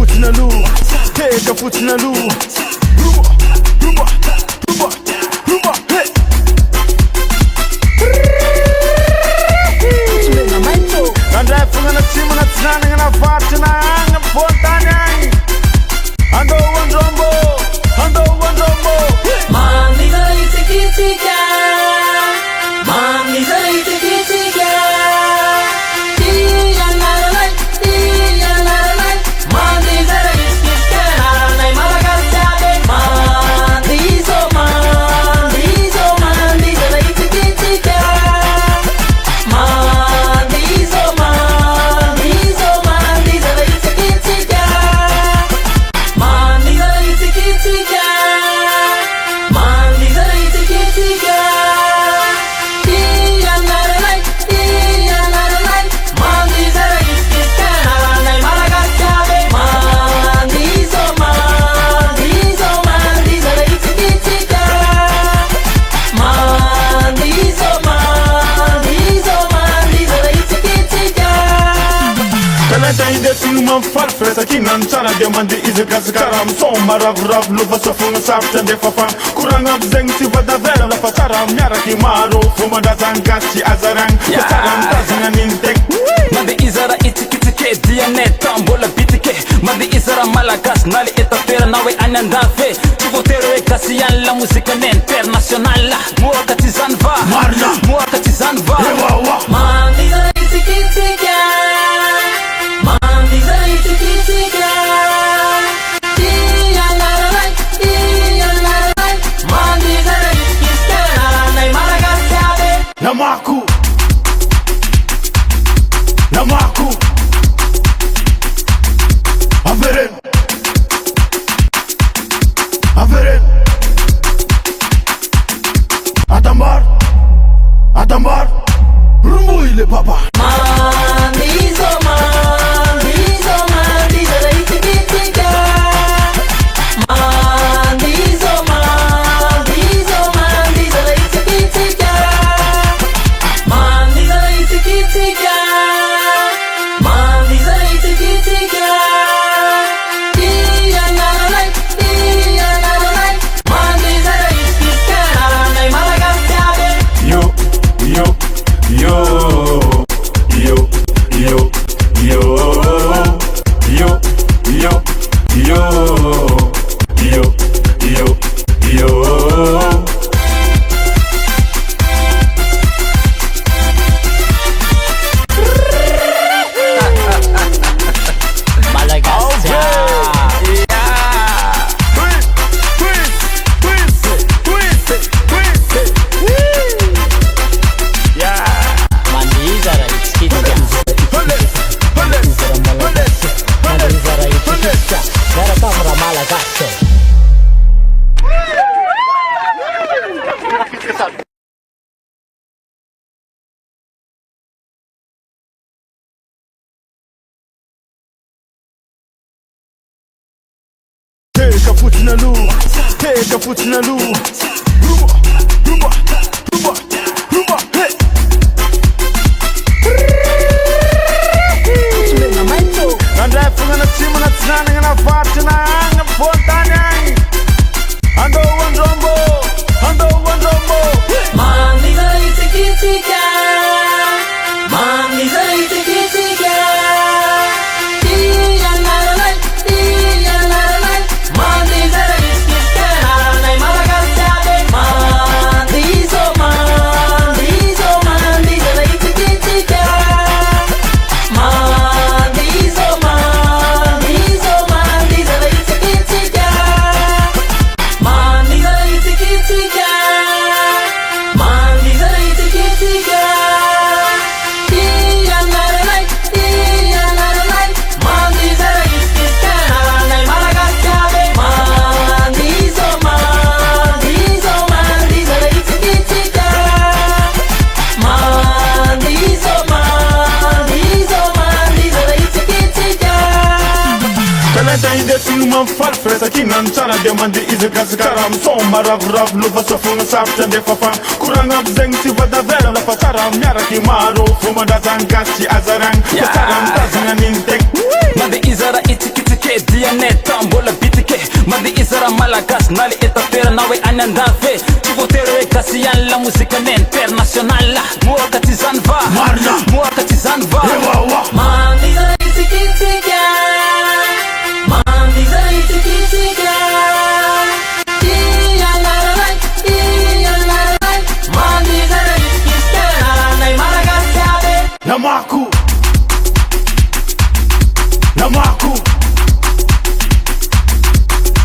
fotsina aloha teka fotsina aloha rumba nandray fognana tsimo na tsinanagna na varotry na agny fontany agny andao andrombo Mandizara itikitsika Mandizara itikitsika Tiyanaralay Mandizara itikitsika Naranay malagasyade Mandizara itikitsika Mandizara itikitsika Mandizara itikitsika Mandizara itikitsika Tiyanaralay Mandizara itikitsika Naranay malagasyade Mandizara itikitsika Mandizara itikitsika talenta indesiny mampifaly firaisakinany tsara dia mandeha izakazakara misoma ravoravo lova safogna sarotra andefa fagna koragna aby zegny tsy vadavera lafa tsara miaraky maro fo mandrazany gasy tsy azaragna fa tsara mitazagna aniny tegna mandeha izara itsikitsike dianeta mbola bitike mandeha izara malagasy na le etapera na hoe any andafy tsy voatery hoe gasy ihany la mozikany international mohaka tsy zany va mohaka tsy zany va Mandizara itikitsika Mandizara itikitsika Tiyanaralay Mandizara itikitsika Naranay malagasyade Namaku Averen Adambar Rumuile baba Mandizara itikitsika Mandizara itikitsika Mandizara itikitsika Mandizara itikitsika Tiyanaralay Mandizara itikitsika Naranay malagasyade Yo Teka fotsina aloha rumba hey nandray fognana tsimo na tsinanagna na varotry na agny fontany agny andao andrombo Mandizara itikitsika Mandizara itikitsika Tiyanaralay Mandizara itikitsika Naranay malagasyade Mandizara itikitsika Mandizara itikitsika Mandizara itikitsika Mandizara itikitsika Tiyanaralay Mandizara itikitsika Naranay malagasyade Mandizara itikitsika Mandizara itikitsika talenta indesiny mampifaly firaisakinany tsara dia mandeha izakazakara misoma ravoravo lova safogna sarotra andefa fagna koragna aby zegny tsy vadavera lafa tsara miaraky maro fo mandrazany gasy tsy azaragna fa tsara mitazagna aniny tegna mandeha izara itsikitsike izara malagasy na le étapera na hoe any andafy tsy voatery hoe gasy ihany la mozika ny international mohaka tsy zany va Marina mohaka tsy zany va Mandizana itsikitsika Mandizana itsikitsika Iyanaralay Iyanaralay Mandizana itsikitsika Nay Malagasy aby Namaku Namaku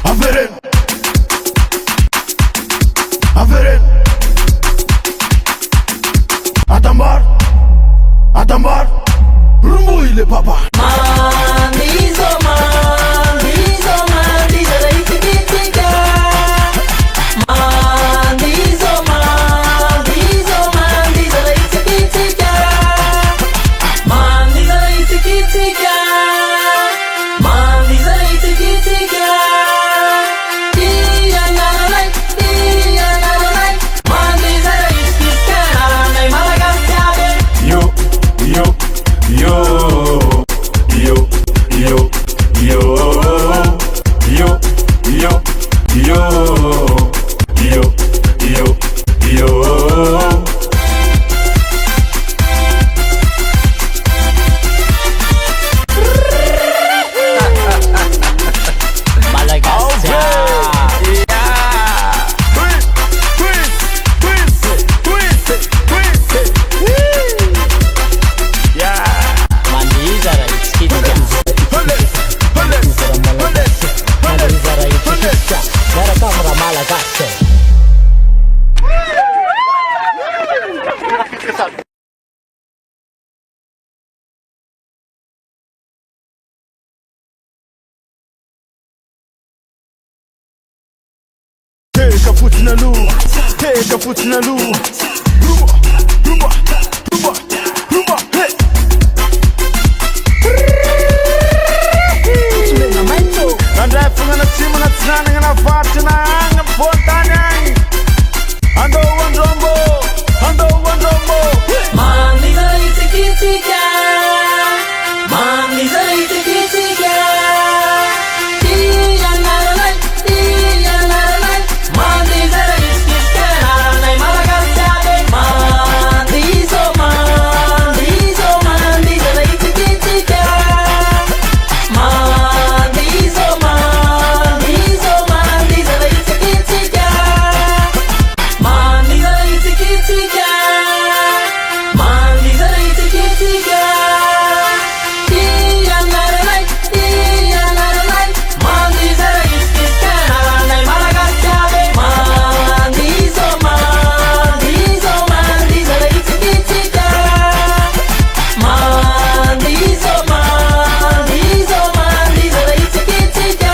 Averen Averen Atambar Atambar Rumuile papa Mandizo Mandizo Mandizana itsikitsika Mandizo Mandizo Mandizana itsikitsika Mandizana itsikitsika Mandizana itsikitsika Iyanaralay Iyanaralay Mandizana itsikitsika Nay Malagasy aby Yo yo yo yo yo yo yo yo yo yo yo yo Malagasy Mandizara itsikitsika Mandizara itsikitsika Miaraka amina Malagasy Take a foot in the loo, take a foot in the loo. Rumba, rumba, rumba, rumba, hey. Andai funga na timu na tsananga na vati na anga fontanyang. Ando wandrombo, ando wandrombo. Mandizana itsikitsika Mandizana itsikitsika Iyanaralay Iyanaralay Mandizana itsikitsika Nay Malagasy aby Mandizo Mandizo Mandizana itsikitsika Mandizo Mandizo Mandizana itsikitsika Mandizana itsikitsika Mandizana itsikitsika Iyanaralay Iyanaralay Mandizana itsikitsika Nay Malagasy aby Mandizo Mandizo Mandizana itsikitsika Mandizo Mandizo Mandizana itsikitsika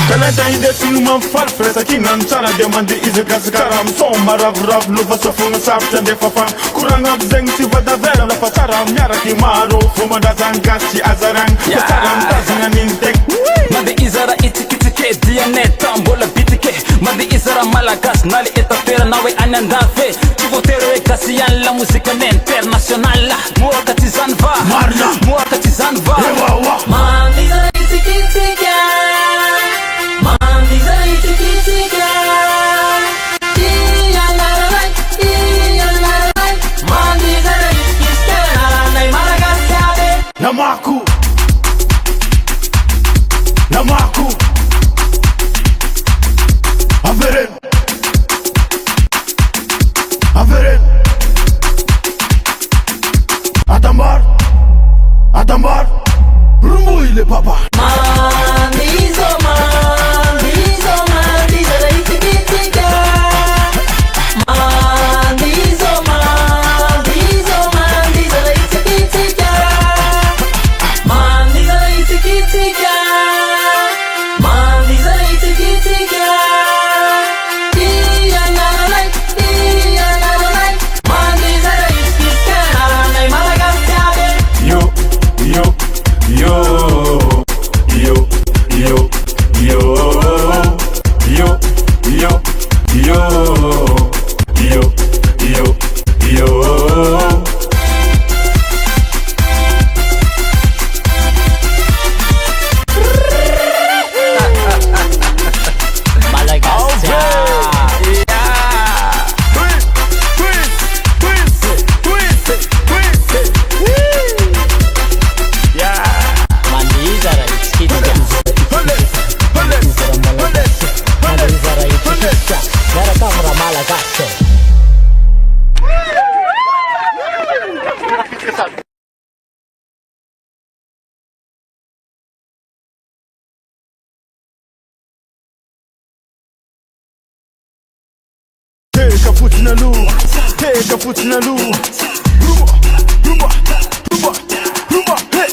Kalenta indesiny mampifarifiresa kignano tsara dia mandeha izakazakara misoma ravoravo lova safonga sarotra andefa fagna koragna aby zegny tsy vadavera lafa tsara miaraky maro vo mandrazany gasy tsy azaragna fa tsara mitazagna an'iny tegna mande izara itsikitsike dianeta mbola bitike mande izara malagasy na le étapera na hoe any andafy tsy voatery hoe gasy ihany la mozika ny international mohaka tsy zany va Marina mohaka tsy zany va Mandizana itsikitsika Mandizana itsikitsika Iyanaralay Iyanaralay Mandizana itsikitsika Nay Malagasy aby Namaku Namaku Averen Averen Atambar Atambar Rumuile papa Mandizo Mandizo Mandizana itsikitsika Mandizo Mandizo Mandizana itsikitsika Mandizana itsikitsika Mandizana itsikitsika Iyanaralay Iyanaralay Mandizana itsikitsika Nay Malagasy aby Yo yo yo fotsiny aloha teka fotsiny aloha rumba hey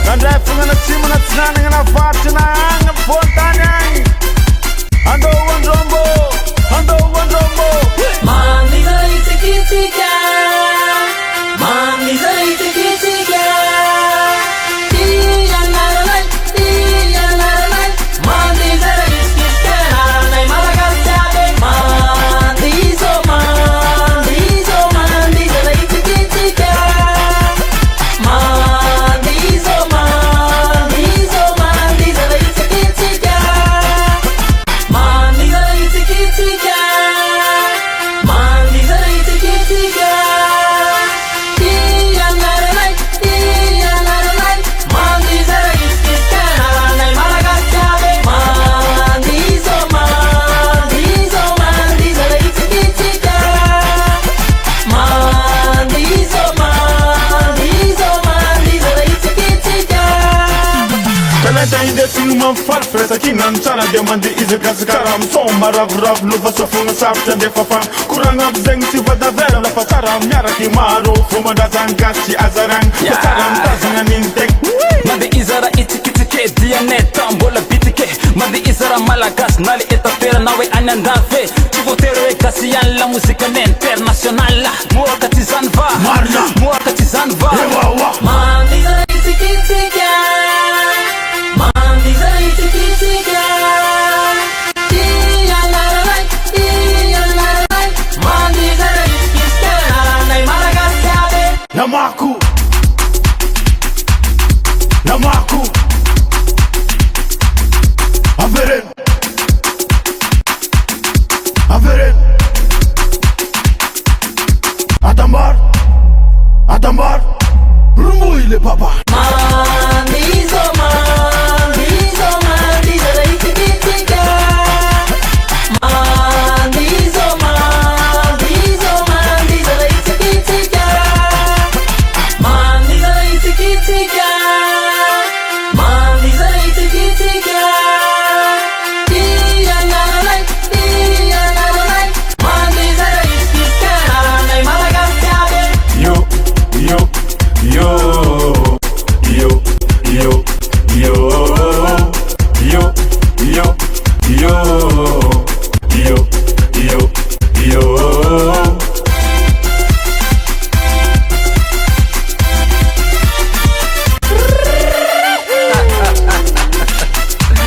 nandray fognana tsimo na tsinanagna na varotry na agny fontany agny andrombo Mandiza itikitika Mandiza itikitika Iya naranay Mandiza iskiska naranay malagasyade Mandiza itikitika Mandiza itikitika Mandiza itikitika Mandiza itikitika Iya naranay Mandiza iskiska naranay malagasyade Mandiza itikitika Mandiza itikitika Talenta indesigny mampifaly firaisan-kina ny tsara dia mandeha izy gasikara misom maravoravo lova sofogna sarotra andefa fagna koragna aby zegny tsy vadavera lafa tsara miaraky maro vo mandrazany gasy tsy azaragna fa tsara mitazagna niny tegna mandeha izara itsikitsike dianeta mbola bitike mandeha izara malagasy na le etapera na hoe any andafy tsy voatery hoe gasy ihany la mozikany international mohaka tsy zany va Marina. mohaka tsy zany va ewawa Mandiza itikitika Mandiza itikitika Iya naranay Mandiza iskiska naranay malagasyade namaku averen Adambar rumuile papa Mandiza itikitika Mandiza itikitika Mandiza itikitika Mandiza itikitika Iya naranay Mandiza iskiska naranay malagasyade yo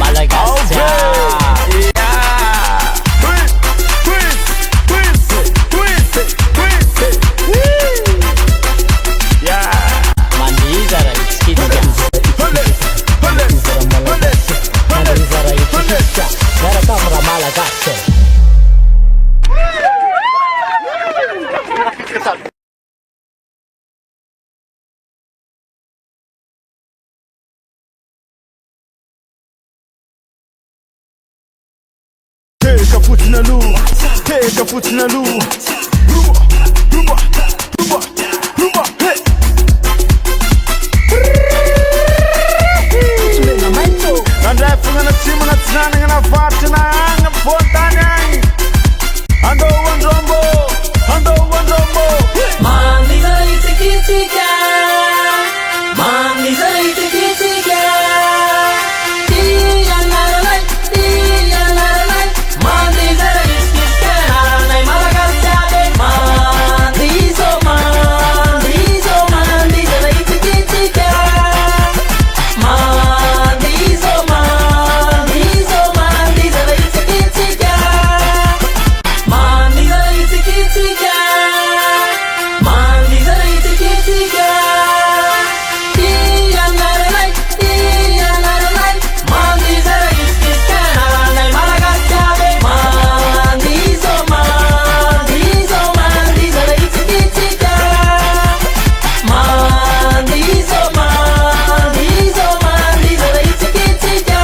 Malagasy Mandiza itikitika Mandiza itikitika Gara kamera Malagasy teka fotsiny aloha rumba hey nandray fognana tsimo na tsinanagna na varotry na agny fontany agny andrombo Mandiza itikitika Mandiza itikitika Iya naranay Mandiza iskiska naranay malagasyade Mandiza itikitika Mandiza itikitika Mandiza itikitika Mandiza itikitika Iya naranay Mandiza iskiska naranay malagasyade Mandiza itikitika Mandiza itikitika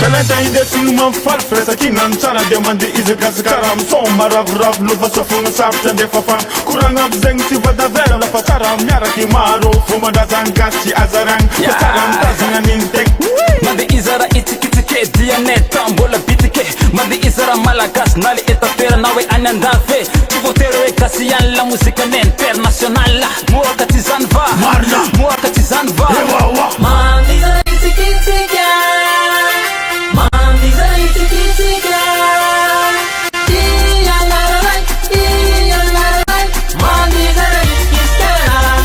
talenta indesigny mampifaly firaisan-kina ny tsara dia mandeha izy gasikara misom maravoravo lova sofogna sarotra andefa fagna koragna aby zegny tsy vadavera lafa tsara miaraky maro vo mandrazany gasy tsy azaragna fa tsara mitazagna niny tegna mandeha izara itsikitsike itikitiky dianeta mbola bitiky mandeha izara malagasy na le etapera na hoe any andafy tsy voatery hoe gasy ihany la mozikany international mohaka ty zany va mohaka ty zany va Mandiza itikitsika Mandiza itikitsika Iyanaralay Mandiza itikitsika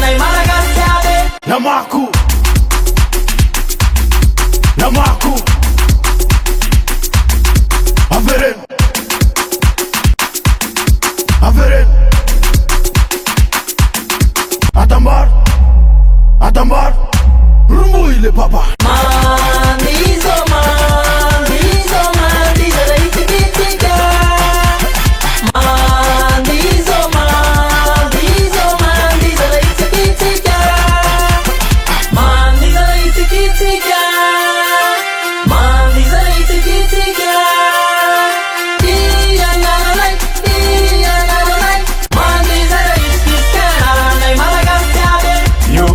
Nay Madagaskar Namaku Averen Atambar Rumbu ile papa Mandizo Mandiza itikitsika Mandiza itikitsika Mandiza itikitsika Mandiza itikitsika Iyanaralay Mandiza itikitsika Nay Madagaskar Yo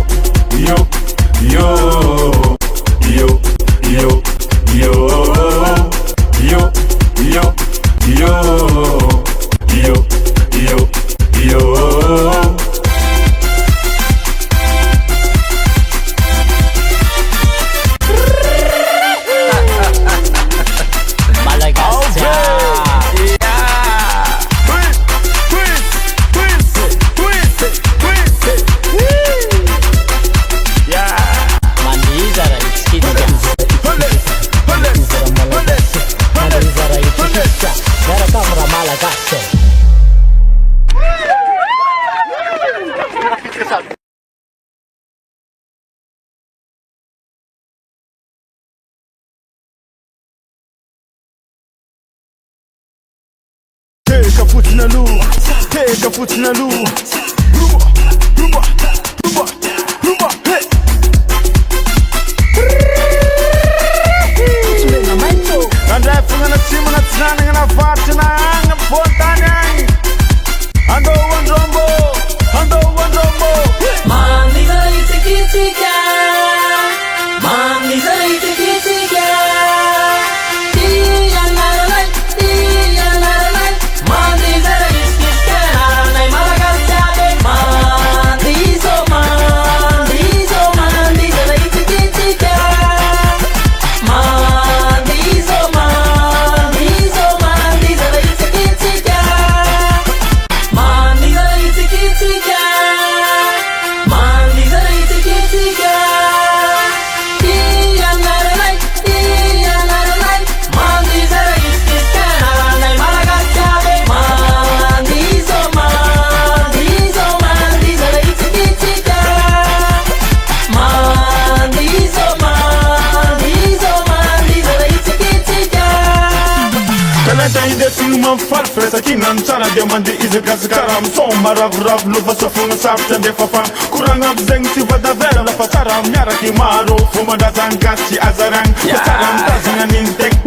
Take a foot in a loo. Rumba, hey. And I feel a team and a standing and a fart and I'm Fontana. And one drumbo. Mandiza itikitsika Mandiza itikitsika Iyanaralay Mandiza itikitsika Nay Madagaskar Mandizo itikitsika Mandizo itikitsika Mandiza itikitsika Mandiza itikitsika Iyanaralay Mandiza itikitsika Nay Madagaskar Mandizo itikitsika Mandizo itikitsika Kalanta ide sinuma farfesa kinan tsara dia mandeha izy gasikara Son maravoravo lova sofona sarotra ndefa fa Koragna am'zegny tsy voadavera lafa tsara miaraky maro Fomandrazany gasy azaragny fa tsara mitazagna an'iny tegna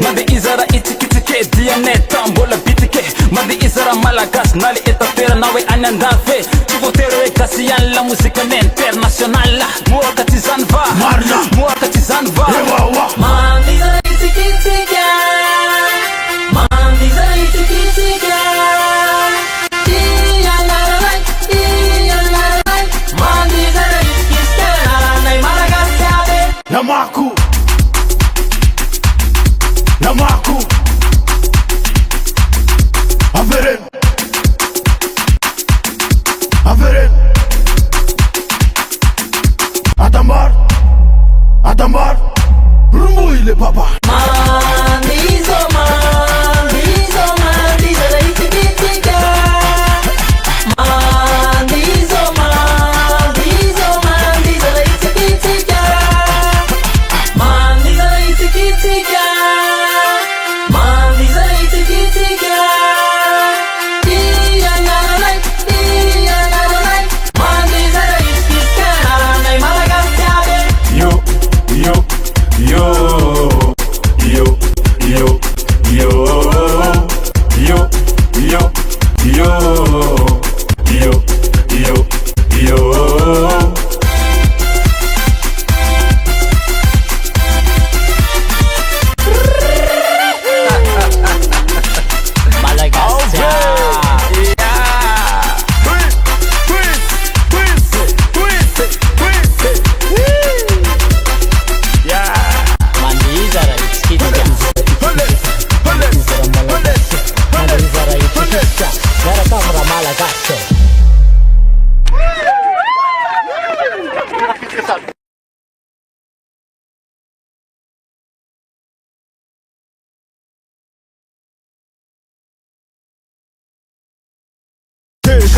mandeha izara itikitiky dianeta mbola bitiky mandeha izara malagasy na le etapera na hoe any andafy tsy voatery hoe gasy ihany la mozikany international mohaka ty zany va mohaka ty zany va Mandiza itikitsika Mandiza itikitsika Iyanaralay Mandiza itikitsika Nay Madagaskar Namaku Averen Atambar Rumbu ile papa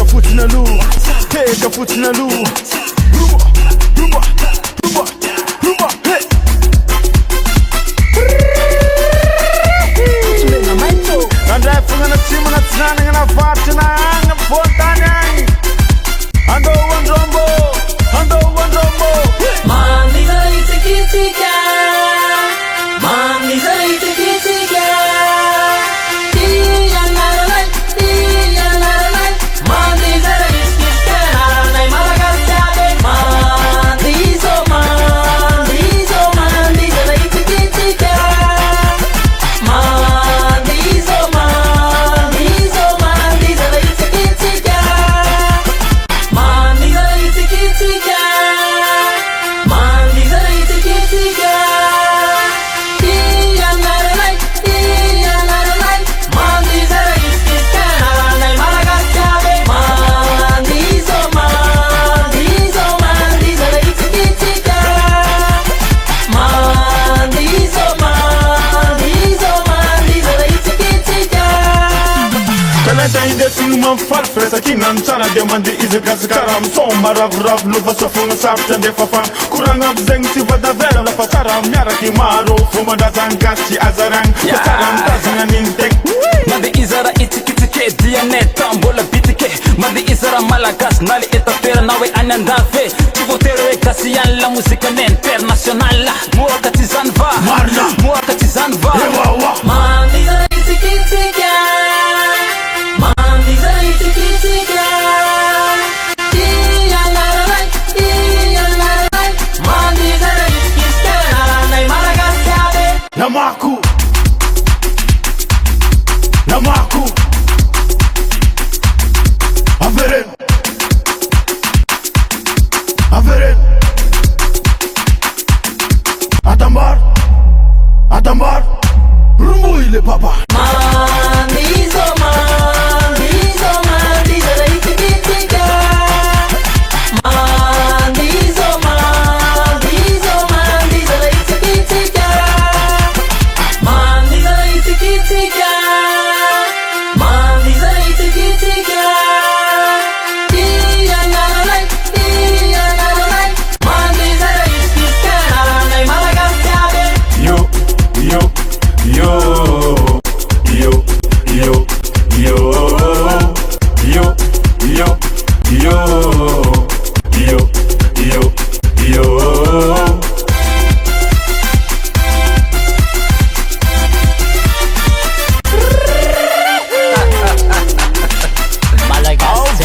Teka fotsiny aloha, teka fotsiny aloha. Rumba, rumba, rumba, rumba, hey. Andray fogna atsimo anatinanagna navarotry na agny ampontany agny. Andao andrombo, andao andrombo. Mandiza itsikitsika, mandiza itsikitsika. Tiyanaralay, tiyanaralay. Mandiza itsikitsika, naranay malagasyade. Mandizo, mandizo, mandiza itsikitsika. Mandizo, mandizo, mandiza itsikitsika. Mandiza itsikitsika. Mandiza itsikitsika. Tiyanaralay, tiyanaralay. Mandiza itsikitsika, naranay malagasyade. Mandizo, mandizo, mandiza itsikitsika. Mandizo, mandizo, mandiza itsikitsika. Talenta indesiny mampifarify sakinany tsara dia mandeha izakazakara misomba ravoravo lova sofogna sarotra andefa fagna koragna aby zegny tsy vadavera lafa tsara miaraky maro fomban-drazany gasy tsy azaragna fa tsara mitazagna an'iny tegna mandeha izara itsikitsike dianeta mbola bitike mandeha izara malagasy na le etapera na hoe any andafy tsy voatery hoe gasy ihany la mozikany international mohaka tsy zany va Marina. mohaka tsy zany va ewawa Mandiza itsikitsika. Mandiza itsikitsika. Tiyanaralay, tiyanaralay. Mandiza itsikitsika, naranay malagasyade. Namaku, Namaku, Averen, Averen, Atambar, Atambar, Rumuile papa. Mandizo, mandizo, mandiza itsikitsika. Mandizo, mandizo, mandiza itsikitsika. Mandiza itsikitsika. Mandiza itsikitsika. Tiyanaralay, tiyanaralay. Mandiza itsikitsika, naranay malagasyade. Yo, yo, yo, yo, yo, yo, yo, yo, yo, yo, yo, yo. Malagasy.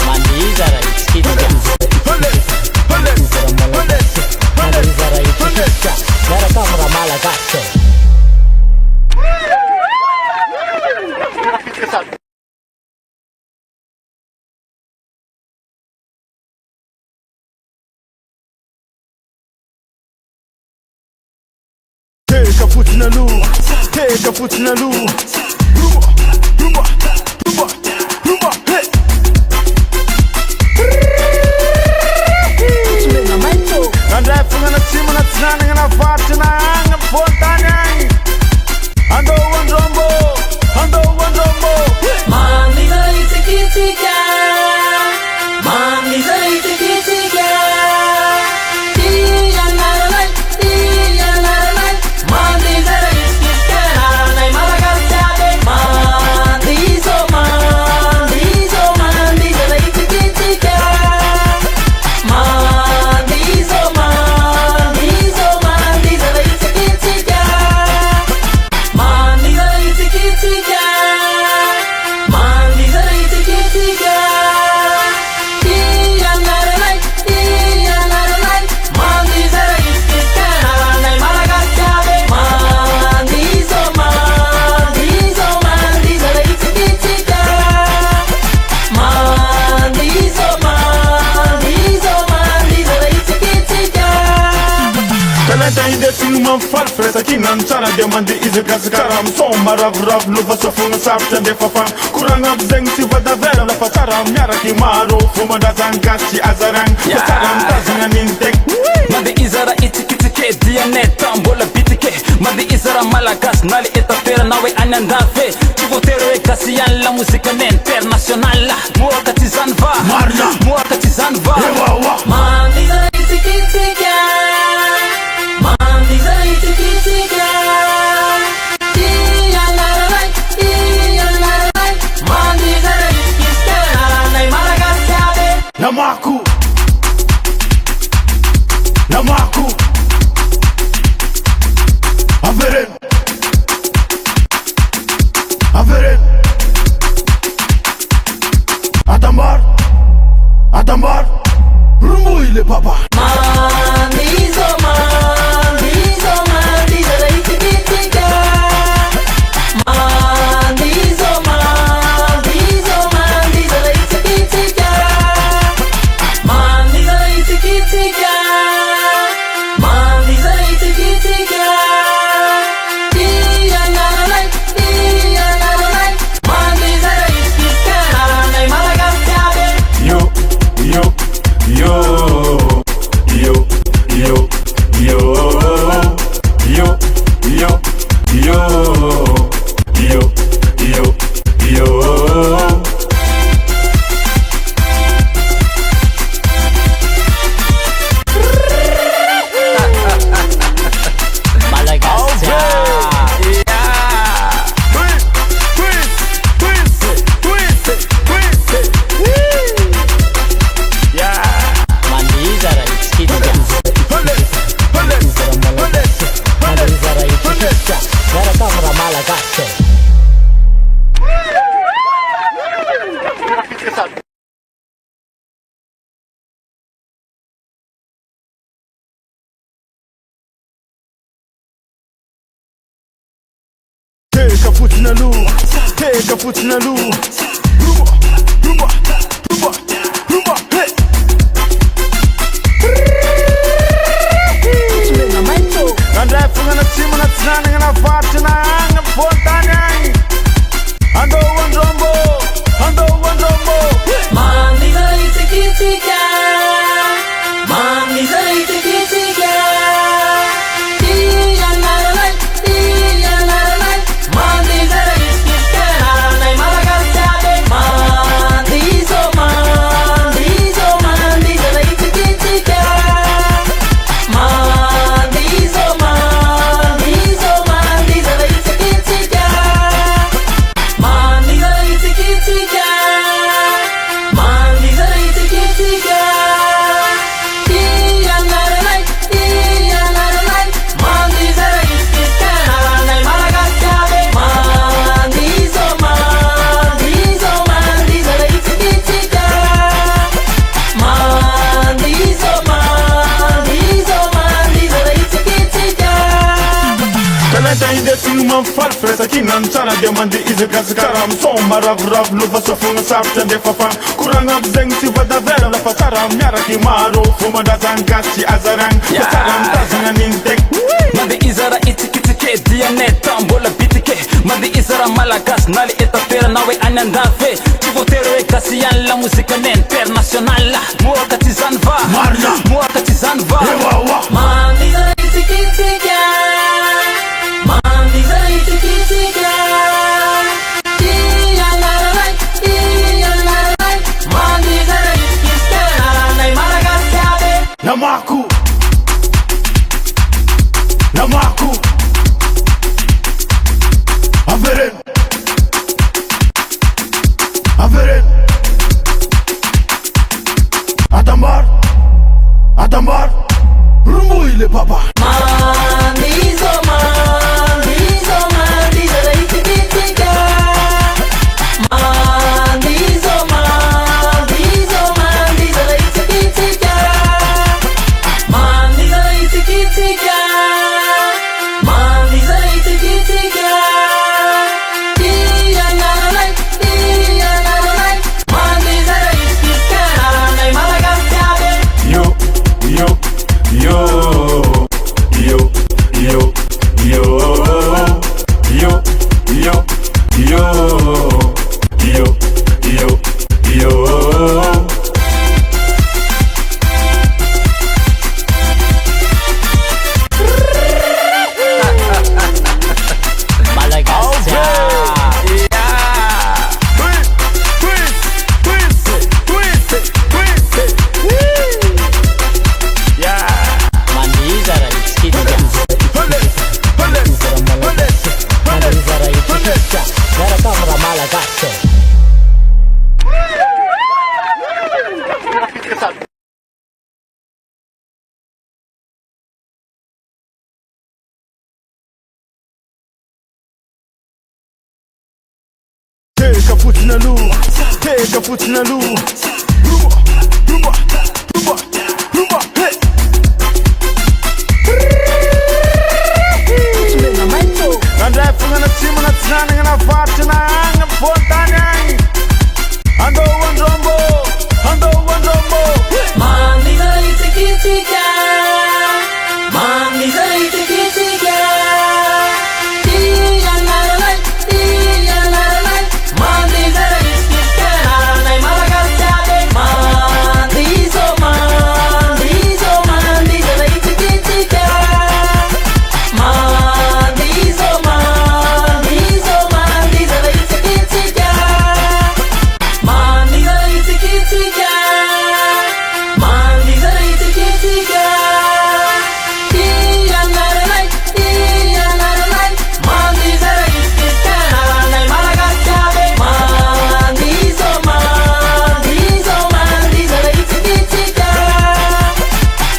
Mandiza itsikitsika. Mandiza itsikitsika. Yarakamura Malagasy. Teka fotsiny aloha, teka fotsiny aloha. Rumba, rumba, rumba, rumba, hey. Andray fogna anatsimo anatinanagna navarotry na agny ampontany agny. Andao andrombo, andao andrombo. Mandiza itsikitsika. Mandiza itsikitsika. Tiyanaralay, tiyanaralay. Mandiza itsikitsika, naranay malagasyade. Mandizo, mandizo, mandiza itsikitsika. Mandizo, mandizo, mandiza itsikitsika. Mandiza itsikitsika. Mandiza itsikitsika. Tiyanaralay, tiyanaralay. Mandiza itsikitsika, naranay malagasyade. Mandizo, mandizo, mandiza itsikitsika. Mandizo, mandizo, mandiza itsikitsika. Talenta indesiny mampifarify sakinany tsara dia mandeha izakazakara misomba ravoravo lova sofogna sarotra andefa fagna koragna aby zegny tsy vadavera lafa tsara miaraky maro fomban-drazany gasy tsy azaragna fa tsara mitazagna an'iny tegna mandeha izara itsikitsike malagasy na le etaterana hoe any andafy tsy voatery hoe gasy ihany la mozika ny international mohaka tsy zany va mohaka tsy zany va Mandiza itikitsika Mandiza itikitsika Iyanaralay Iyanaralay Mandiza itikitsika Naranay malagasy aby Namaku Namaku Averen Averen Atambar Atambar Rumbu ile papa Mandizo Mandizo Mandiza itikitsika Mandizo Mandizo Mandiza itikitsika Mandiza itikitsika Mandiza itikitsika Iyanaralay Iyanaralay Mandiza itikitsika Naranay malagasy aby Yo yo yo yo yo yo yo yo yo yo yo yo Malagasy Mandiza ra itikitsika Mandiza ra itikitsika Miaraka amina malagasy Take a foot in the loo, take a foot in the loo. Rumba, rumba, rumba, rumba, hey. Andai fungana tsima na tsinana ngana vati na anga botani ai. Ando wandrombo, ando wandrombo. Mandiza itikitsika Mandiza itikitsika Iyanaralay Iyanaralay Mandiza itikitsika Naranay malagasy aby Mandizo Mandizo Mandiza itikitsika Mandizo Mandizo Mandiza itikitsika Mandiza itikitsika Mandiza itikitsika Iyanaralay Iyanaralay Mandiza itikitsika Naranay malagasy aby Mandizo Mandizo Mandiza itikitsika Mandizo Mandizo Mandiza itikitsika Kalanta indesiny mampifarifiresa kinan tsara dia mandeha izakasikara misomba ravoravo lova sofogna sarotra andefa fa koragna aby zegny tsy vadavera lafa tsara miaraky maro fomban-drazany gasy tsy azaragny fa tsara mitazagna an'iny tegna mandeha izara itsikitsike dianeta mbola bitike mandeha izara malagasy na le etaterana hoe any andafy tsy voatery hoe gasy ihany la mozika ny international mohaka tsy zany va mohaka tsy zany va Mandiza itikitsika Mandiza itikitsika Iyanaralay Iyanaralay Mandiza itikitsika Naranay malagasy aby Namaku Namaku Averen Averen Atambar Atambar Rumbu ile papa Mandizo Mandizo Mandiza itikitsika Mandizo Mandizo Mandiza itikitsika Mandiza itikitsika Mandiza itikitsika Iyanaralay Iyanaralay Mandiza itikitsika Naranay malagasy aby Yo yo yo yo yo yo yo yo yo yo yo yo fotsiny aloha teka fotsiny aloha rumba rumba rumba rumba hey andray fognana tsimo na tsinanagna na varotry na agny fontany agny andao andrombo andao andrombo Mandiza itikitsika Mandiza itikitsika Tiyanaralay Tiyanaralay Mandiza itikitsika Naranay malagasyade Mandizo Mandizo Mandiza itikitsika Mandizo Mandizo Mandiza itikitsika Mandiza itikitsika Mandiza itikitsika Tiyanaralay Tiyanaralay Mandiza itikitsika Naranay malagasyade Mandizo Mandizo Mandiza itikitsika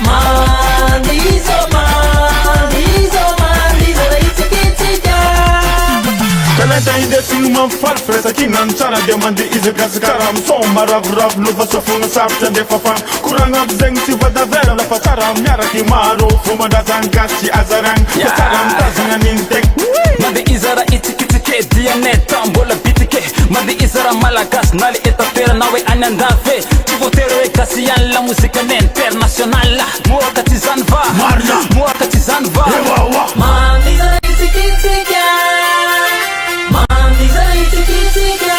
Mandizo Mandizo Mandiza itikitsika talenta indesiny mampifaly firaisan-kinany tsara dia mandeha izakazakara misomba ravoravo lofa safogna sarotra andefa fagna koragna aby zegny tsy vadavera lafa tsara miaraky maro fomandrazany gasy tsy azaragny fa tsara mitazagna an'iny tegna mande izara itsikitsike dianeta mbola bitike mande izara malagasy na le etapera na hoe any andafy tsy voatery hoe gasy ihany la mozikany international mohaka tsy zany va Marina mohaka tsy zany va ewawa Mandiza itikitsika Mandiza itikitsika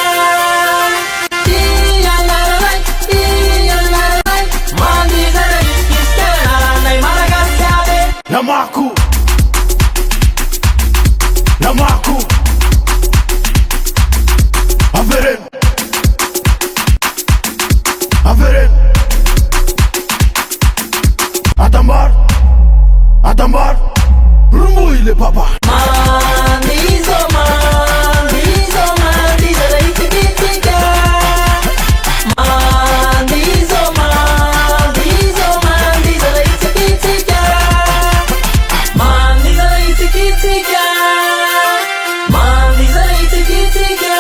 Tiyanaralay Tiyanaralay Mandiza itikitsika Naranay malagasyade Namaku Namaku Averen Averen Atambar Atambar Rumuile papa Mandizo Mandizo Mandiza itikitsika Mandizo Mandizo Mandiza itikitsika Mandiza itikitsika Mandiza itikitsika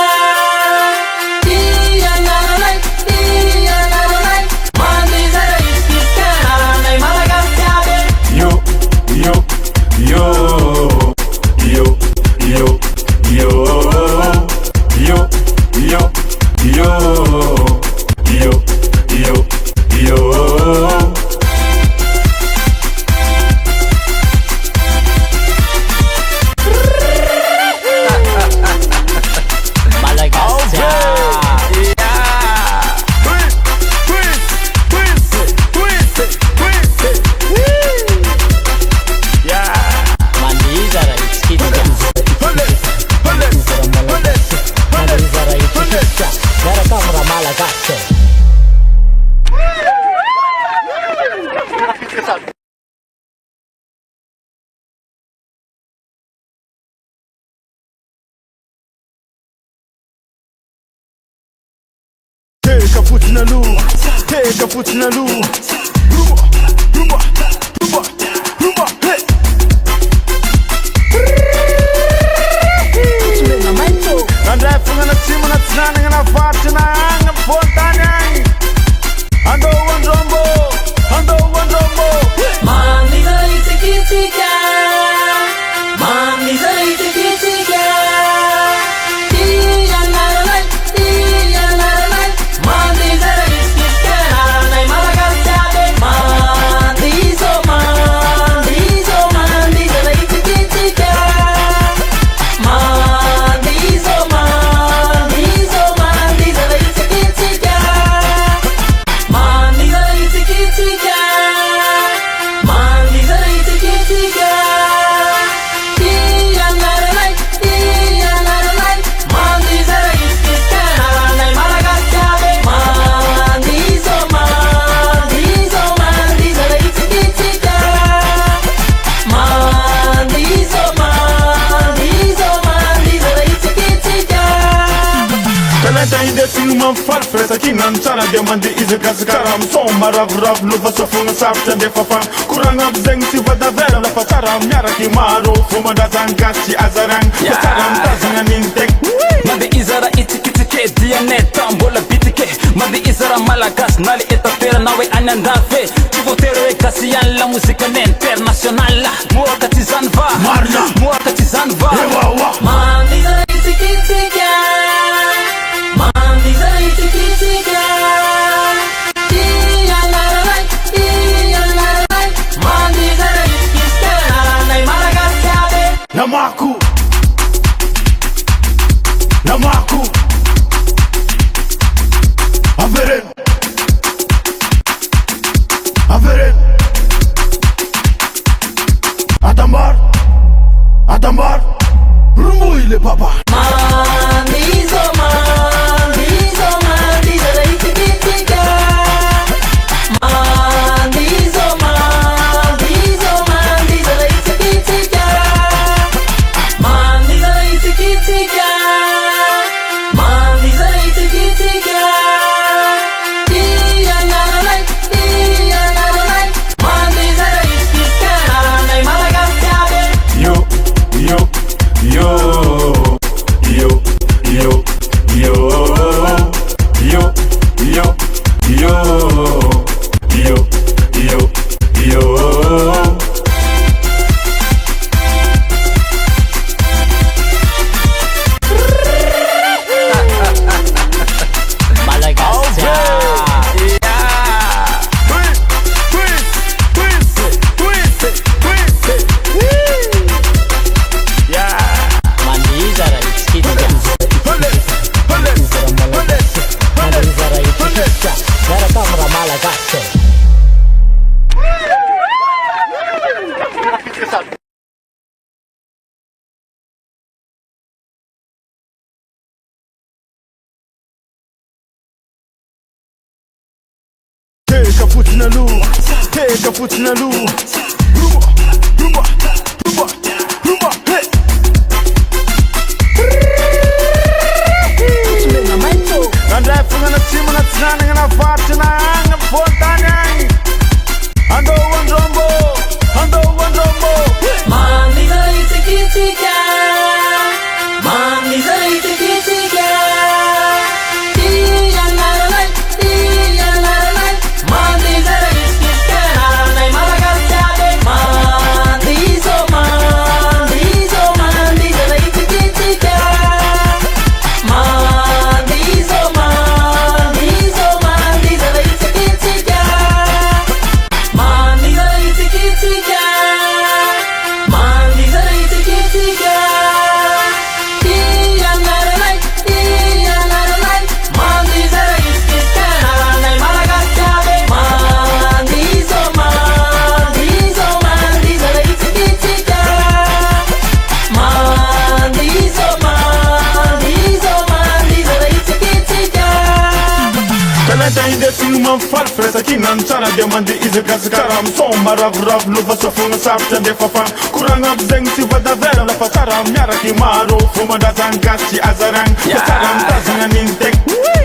Tiyanaralay Tiyanaralay Mandiza itikitsika Naranay malagasyade Yo yo yo yo yo yo yo yo yo yo yo yo Malagasy Mandiza itikitsika Mandiza itikitsika miaraka amina malagasy teka fotsiny aloha teka fotsiny aloha rumba rumba rumba rumba hey andray fognana tsimo na tsinanagna na varotry na agny fontany agny andao andrombo andao andrombo Mandiza itikitsika Mandiza itikitsika Tiyanaralay Tiyanaralay Mandiza itikitsika Naranay malagasyade Mandizo Mandizo Mandiza itikitsika Mandizo Mandizo Mandiza itikitsika Mandiza itikitsika Mandiza itikitsika Tiyanaralay Tiyanaralay Mandiza itikitsika Naranay malagasyade Mandizo Mandizo Mandiza itikitsika Mandizo Mandizo Mandiza itikitsika talenta indesiny mampifaly firaisan-kinany tsara dia mandeha izakazakara misomba ravoravo lofa safogna sarotra andefa fagna koragna aby zegny tsy vadavera lafa tsara miaraky maro fomandrazany gasy tsy azaragny fa tsara mitazagna an'iny tegna mande izara itsikitsike Mandi izara malagas nali etapera nawe anyandafe Tivotero e kasian la musica international Muaka tizanva Marna Muaka tizanva Mandi zara itikitika Mandi zara itikitika Iya lalalai Mandi zara itikitika Nai malagas yabe Namaku Averen Adambar Rumbu ile papa Mandi zara itikitika Mandi zara itikitika Mandi zara itikitika Mandi zara itikitika Iya lalalai Mandi zara itikitika Nai malagas yabe Yo Take a foot in the loo Rumba Hey Nandai funga na timu na tinani na vati na anga fontani Ando wandombo Mandi zara itikitika Mandi zara itikitika Iya lalalai Mandi zara itikitika Nai malagas yabe Mandi zara itikitika Mandi zara itikitika Mandi zara itikitika Mandi zara itikitika Iya lalalai Mandi zara itikitika Nai malagas yabe Mandi zara itikitika Mandi zara itikitika Talenta ide sinuma farfresa kinan chana demandi ize karam Somma rav luva sofunga sapta de fafan Kuranga bzengti vada vera la pataram Nyara kimaro fumanda zangachi azarang Pataram tazanga nintek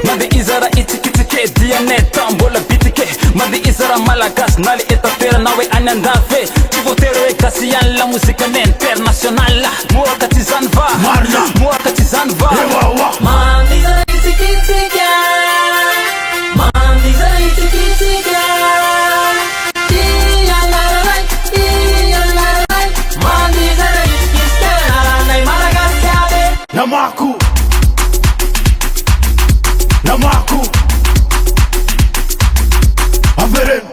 Mandi izara itikitike DNA tambola bitike Mandi izara malagas nali etapera nawe anyandafe Tivotero e kasian la musica international Muaka tizanva Marna Muaka tizanva Mandi zara itikitika Mandi zara itikitika Iya lalalai Mandi zara itikitika Nai malagas yabe Namaku Averen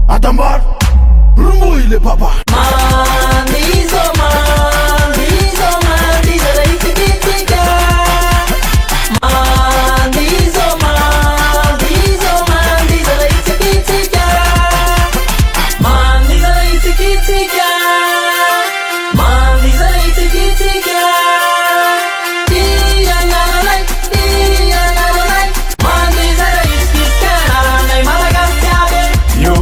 Adambar Rumbu ile papa Mandi zara itikitika Mandi zara itikitika Mandi zara itikitika Mandi zara itikitika Iya lalalai Mandi zara itikitika Nai malagas yabe Yo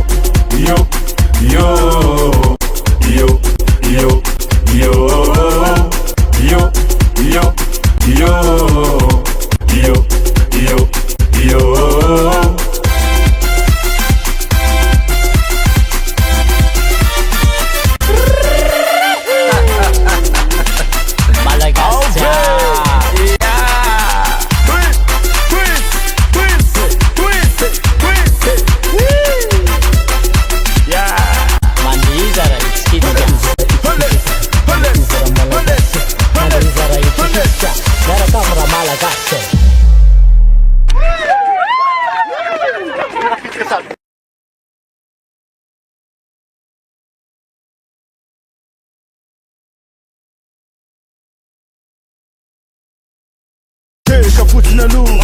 foot na lua,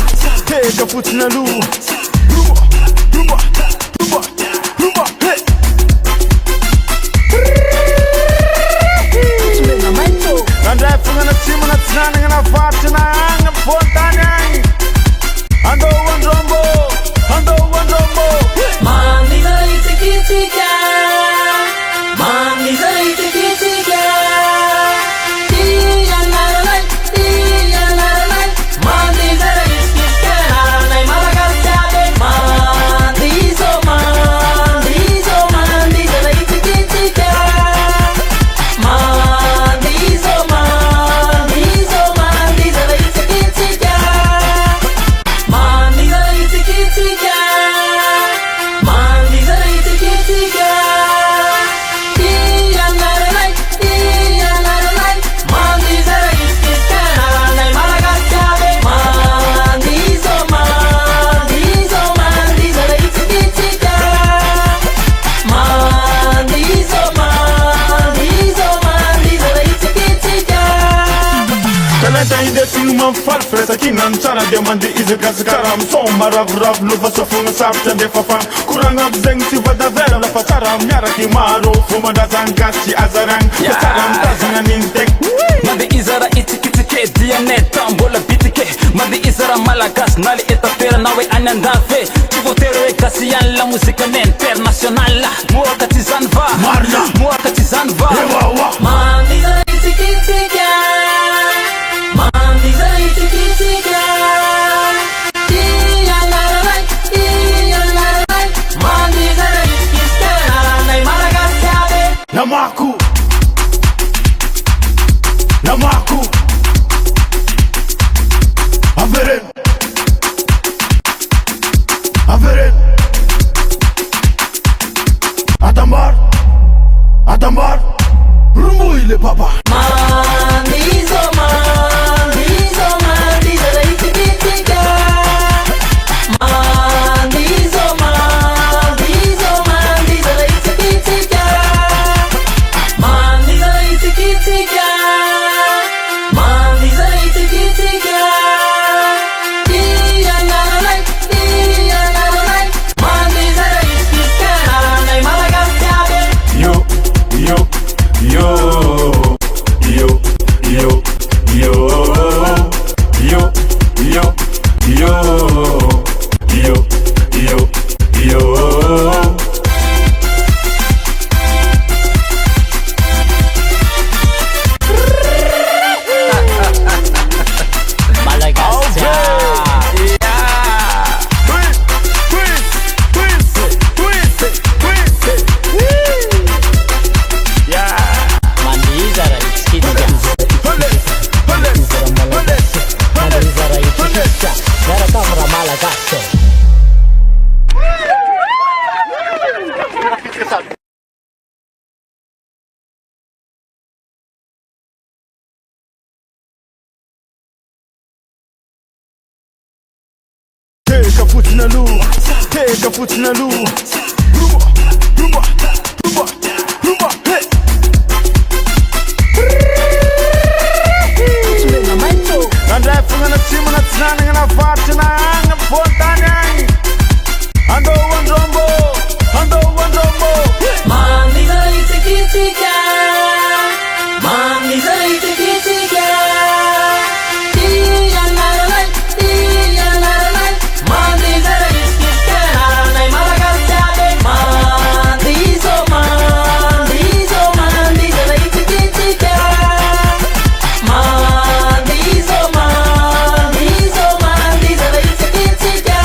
take a foot na lua. Rumba, rumba, rumba, rumba, hey. Andai fungana timu na tsinani na fati na anga fontani. Ando wandrombo, ando wandrombo. Mami zara itikitika, mami zara itikitika. Iya naranai, mami zara itikitika. Naranai malagastabe, mami zara itikitika. Mami zara itikitika. Mami zara itikitika. Mami zara itikitika. Iya naranai, mami zara itikitika. Naranai malagastabe, mami zara itikitika. Mami zara itikitika. Talenta ide sinuma farfesa kinan chana demandi izi gas karam soma rav luva sofuna sapta de fafan kuranga bzeng si vada vera la fataram nyara ki maro fuma da zangasi azarang fataram tazina nintek mandi izara itikitike DNA tambola bitike mandi izara malagas nali etapera nawe anyandafe tivotero e kasiyan la musica internationale muakati zanva Marna. muakati zanva Ewawa Mami zara itikitika. Mami zara itikitika. Iya naranai, mami zara itikitika. Naranai malagastabe. Namaku Namaku Averen Averen Atambar Atambar Rumbu ile papa Mami zara itikitika. Mami zara itikitika. Mami zara itikitika. Mami zara itikitika. Iya naranai, mami zara itikitika. Naranai malagastabe. Yo Yo Yo Yo Yo Yo Yo Yo Yo Yo Yo Yo Malagasy. Mandi zara itikitika. Mandi zara itikitika. Gara kamra Malagasy. Take a foot na lua, take a foot na lua. Rumba, rumba, rumba, rumba, hey. Andai fungana timu na tsinani na fati na anga fontani. Ando wandrombo, ando wandrombo. Mami zara itikitika. Mami zara itikitika. Iya naranai, mami zara itikitika. Naranai malagastabe. Mami zara itikitika. Mami zara itikitika.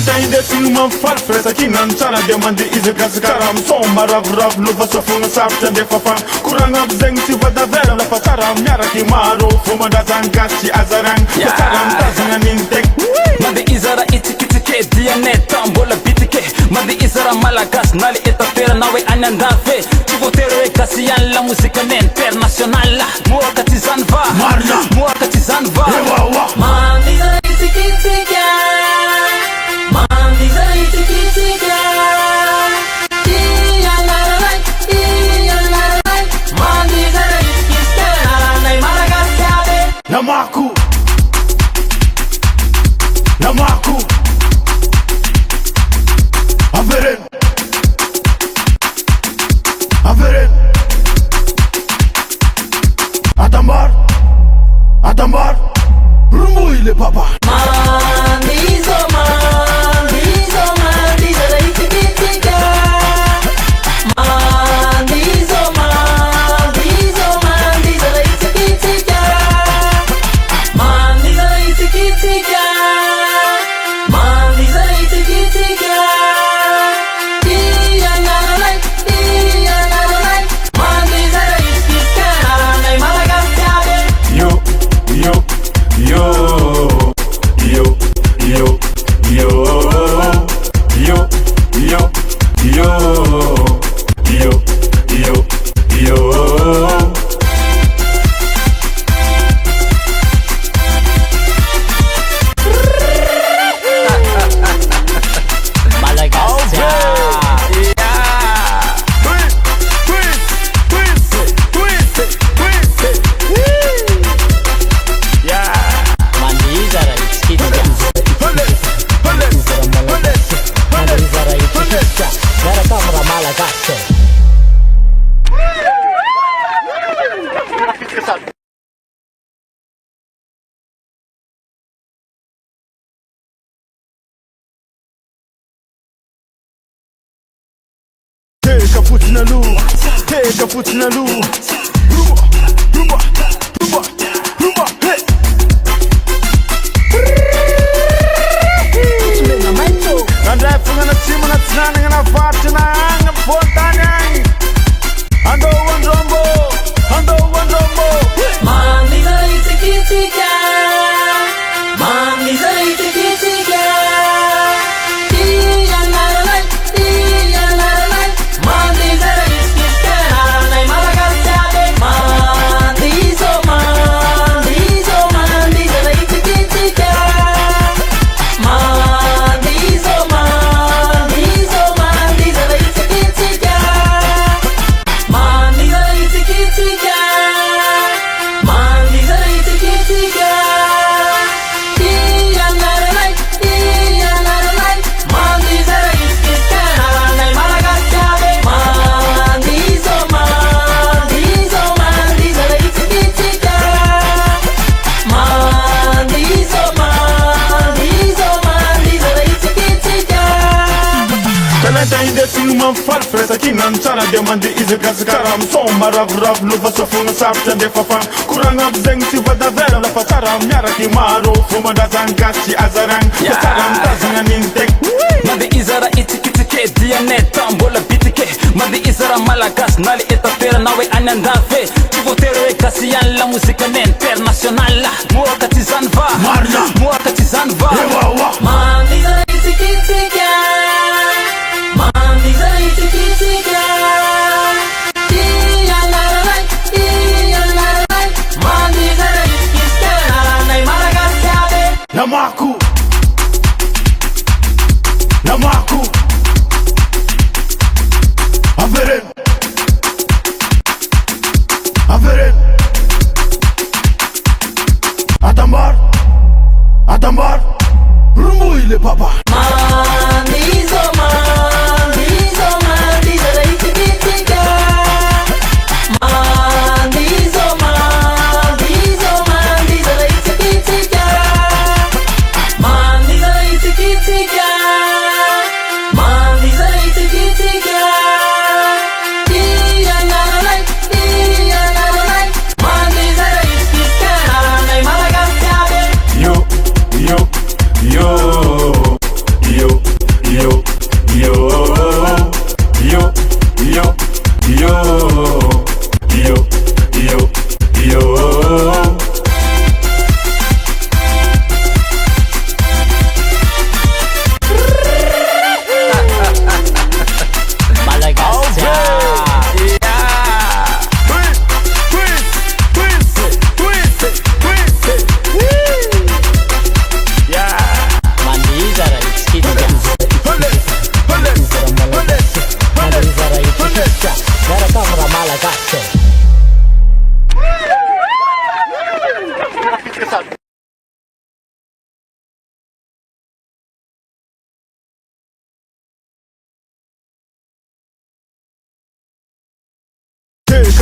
Talenta indesiny mampifarifresa kinan tsara dia mandeha izakasikara misomba ravoravo lova safona sarotra andefa fana koragna aby zegny tsy vadavera lafa tsara miaraky maro fo mandrazany gasy tsy azaragny fa tsara mitazagna an'iny tegna mandeha izara itsikitsike dianeta mbola bitike mandeha izara malagasy na le etapera na hoe any andafy tsy voatery hoe gasy ihany la mozikany internationale mohaka tsy zany va marina mohaka tsy zany va ewawa Mandizara itsikitsika Mandizara itsikitsika Iyanararay Iyanararay Mandizara itsikitsika Naranay Malagasy aby Namaku Namaku Averen Averen Adambar Adambar Rumuile papa Mandizo Mandizo Mandizara itsikitsika Mandizo Mandizo Mandizara itsikitsika Mandizara itsikitsika Mandizara itsikitsika Iyanararay Iyanararay Mandizara itsikitsika Naranay Malagasy aby Yo yo yo yo yo yo yo yo yo yo yo yo Malagasy Mandizara itsikitsika Mandizara itsikitsika miaraka amina malagasy Teka fotsiny aloha Teka fotsiny aloha Rumba Rumba Rumba Rumba Hey Nandray fognana tsy manatsinanana navaritra na agny amy fontany agny Andao andrombo Andao andrombo Mandizara itsikitsika Mandizara itsikitsika Iyanararay Iyanararay Mandizara itsikitsika Naranay Malagasy aby Mandizo Mandizo Mandizara itsikitsika Mandizo Mandizo Mandizara itsikitsika Mandizara itsikitsika Mandizara itsikitsika Iyanararay Iyanararay Mandizara itsikitsika Naranay Malagasy aby Mandizo Mandizo Mandizara itsikitsika Mandizo Mandizo Mandizara itsikitsika Talenta indesiny mampifarifresa kinan tsara dia mandeha izakasikara misomba ravoravo lova safona sarotra andefa fana koragna aby zegny tsy vadavera lafa tsara miaraky maro fo mandrazany gasy tsy azaragny fa tsara mitazagna an'iny tegna mandeha izara itsikitsike dianeta mbola bitike mandeha izara malagasy na le etapera na hoe any andafy tsy voatery hoe gasy ihany la mozikany internationale mohaka tsy zany va marina mohaka tsy zany va ewawa Mandizara itsikitsika Mandizara itsikitsika Iyanararay Iyanararay Mandizara itsikitsika Naranay Malagasy aby Namaku Namaku Averen Averen Adambar Adambar Rumuile papa Mandizo Mandizo Mandizara itsikitsika Mandizo Mandizo Mandizara itsikitsika Mandizara itsikitsika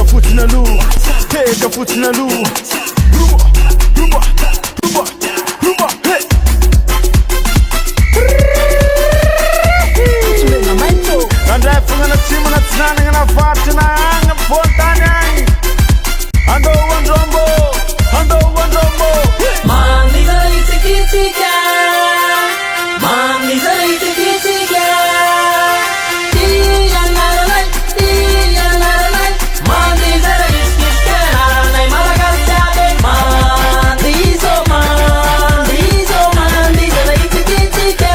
Teka fotsiny aloha, teka fotsiny aloha. Rumba, rumba, rumba, rumba, hey. Andray fognana atsimo na tsinanana na varotry na agny ampontany agny. Andao andrombo, andao andrombo. Mandiza itikitsika, mandiza itikitsika. Iyanaralay, iyanaralay. Mandiza itikitsika, naranay malagasyade. Mandizo, mandizo, mandiza itikitsika.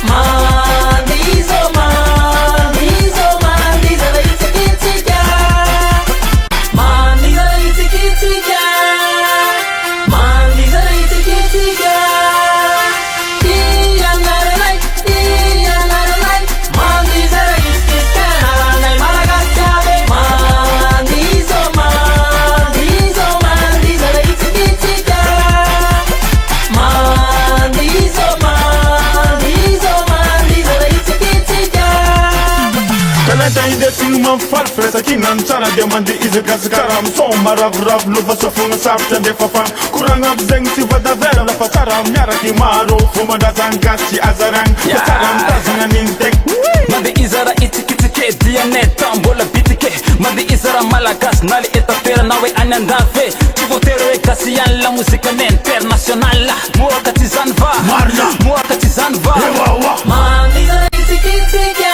Mandizo, mandizo, mandiza itikitsika. Mandiza itikitsika. Mandiza itikitsika. Iyanaralay, iyanaralay. Mandiza itikitsika, naranay malagasyade. Mandizo, mandizo, mandiza itikitsika. Mandizo, mandizo, mandiza itikitsika. Kalenta indesiny mampifarify sakinany tsara dia mandeha izakazakara misomba ravoravo lova sofogna sarotra andefa fagna koragna aby zegny tsy vadavera lafa tsara miaraky maro fomban-drazany gasy tsy azaragna fa tsara mitazagna an'iny tegna mandeha izara itsikitsike dianeta mbola bitike mandeha izara malagasy na le etapera na hoe any andafy tsy voatery hoe gasy ihany la mozikany international mohaka tsy zany va Marina. mohaka tsy zany va ewawa Mandiza itikitsika.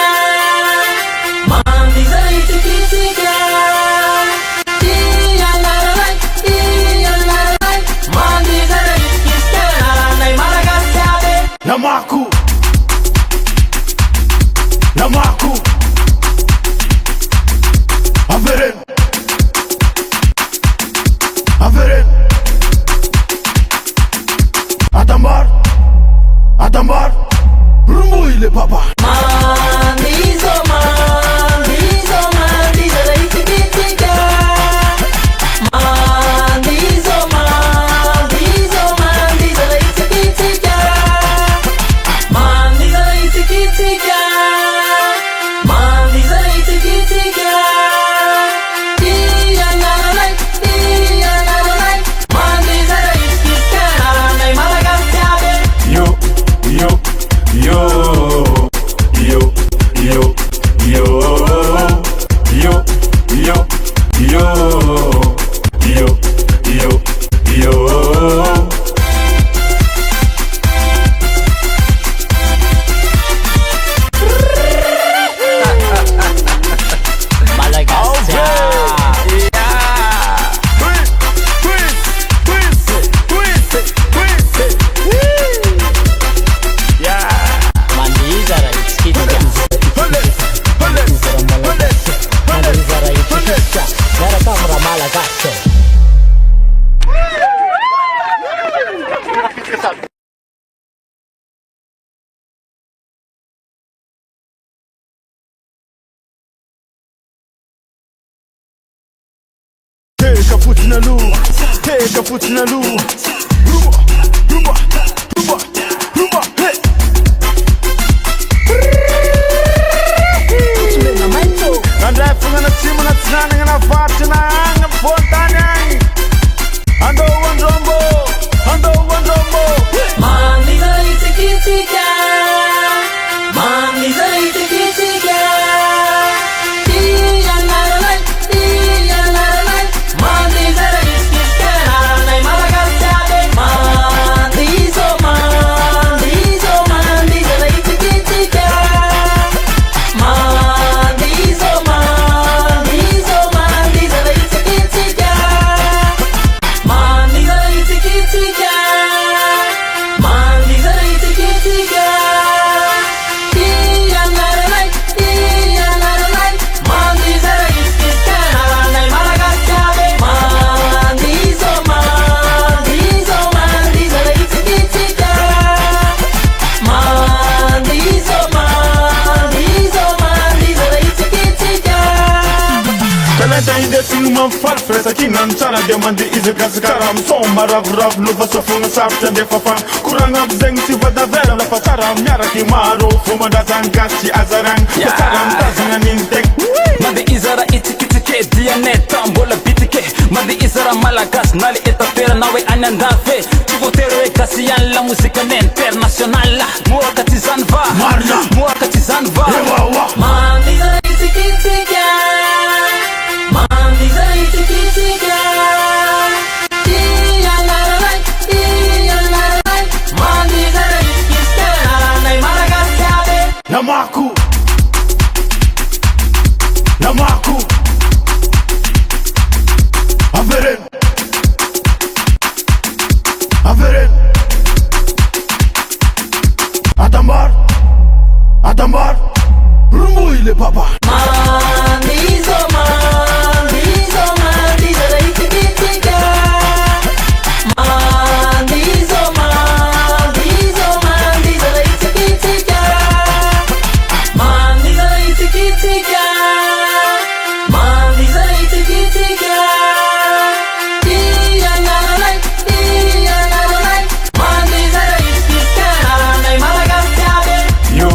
Mandiza itikitsika. Iyanaralay, iyanaralay. Mandiza itikitsika, naranay malagasyade. namaku namaku averen averen atambar atambar rumuile papa Mandizo, mandizo, mandiza itikitsika. Mandizo, mandizo, mandiza itikitsika. Mandiza itikitsika. Mandiza itikitsika. Iyanaralay, iyanaralay. Mandiza itikitsika, naranay malagasyade. yo yo yo yo yo yo yo yo yo yo yo yo Malagasy. Mandiza itikitsika. Mandiza itikitsika. Gara kamera Malagasy. Teka fotsiny aloha, teka fotsiny aloha. Rumba, rumba, rumba, rumba, hey. Andray fognana atsimo na tsinanana na varotry na agny ampontany agny. Andao andrombo, andao andrombo. Mandiza itikitsika. Mandiza itikitsika. Iyanaralay, iyanaralay. Mandiza itikitsika, naranay malagasyade. Mandizo, mandizo, mandiza itikitsika. Mandizo, mandizo, mandiza itikitsika. Mandiza itikitsika. Mandiza itikitsika. Iyanaralay, iyanaralay. Mandiza itikitsika, naranay malagasyade. Mandizo, mandizo, mandiza itikitsika. Mandizo, mandizo, mandiza itikitsika. Kalenta indesiny mampifarify sakinany tsara dia mandeha izakazakara misomba ravoravo lova sofogna sarotra andefa fagna koragna aby zegny tsy vadavera lafa tsara miaraky maro fomban-drazany gasy tsy azaragna fa tsara mitazagna an'iny tegna mandeha izara itsikitsike DNA tambola bitike mandi izara malagas nali etapera nawe anandave chivotere kasian la musica internationale mua katizan va mua katizan va mandi zara itikitiga mandi zara itikitiga mandi zara itikitiga nai malagas yabe Namaku Averen Adambar Rumbu ile papa mandi zara itikitiga mandi zara itikitiga mandi zara itikitiga mandi zara itikitiga mandi zara itikitiga nai malagas yabe Yo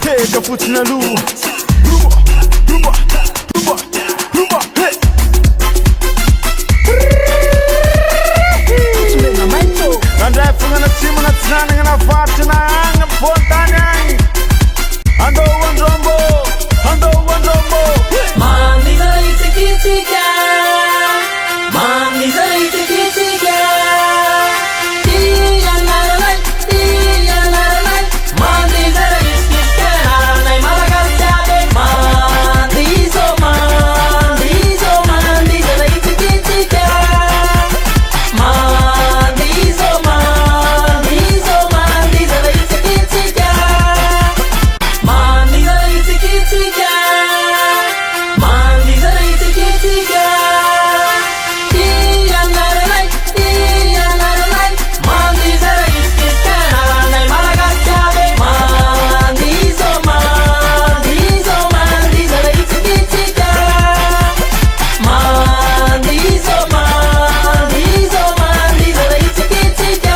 Take a foot in the loo. Rumba, hey. Andai fungana timu na tsananga na vati na anga pontanya. Ando wandrombo. mandi zara itikitiga mandi zara itikitiga mandi zara itikitiga nai malagas yabe mandi zara itikitiga mandi zara itikitiga mandi zara itikitiga mandi zara itikitiga mandi zara itikitiga nai malagas yabe mandi zara itikitiga mandi zara itikitiga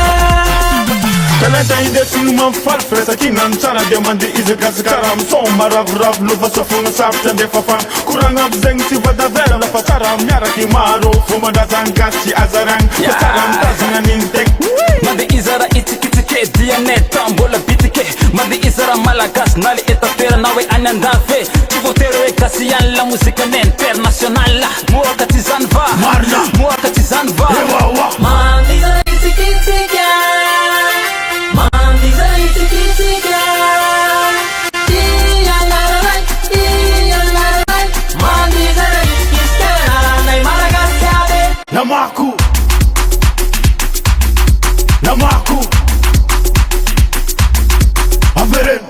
Kalanta ide sinuma farfesa kinan chana de mandi ize karam somma rav luva sofuna sapta de fafan kuranga bzeng si vada vera la fataram nyara ki maro fuma da zangati azarang fataram tazina nintek mandi izara itikitike DNA tambola bitike mandi izara malagas nali etapera nawe anandave chivotere kasian la musica internationale mua katizan va mandi zara itikitiga mandi zara itikitiga mandi zara itikitiga nai malagas yabe Namaku Averen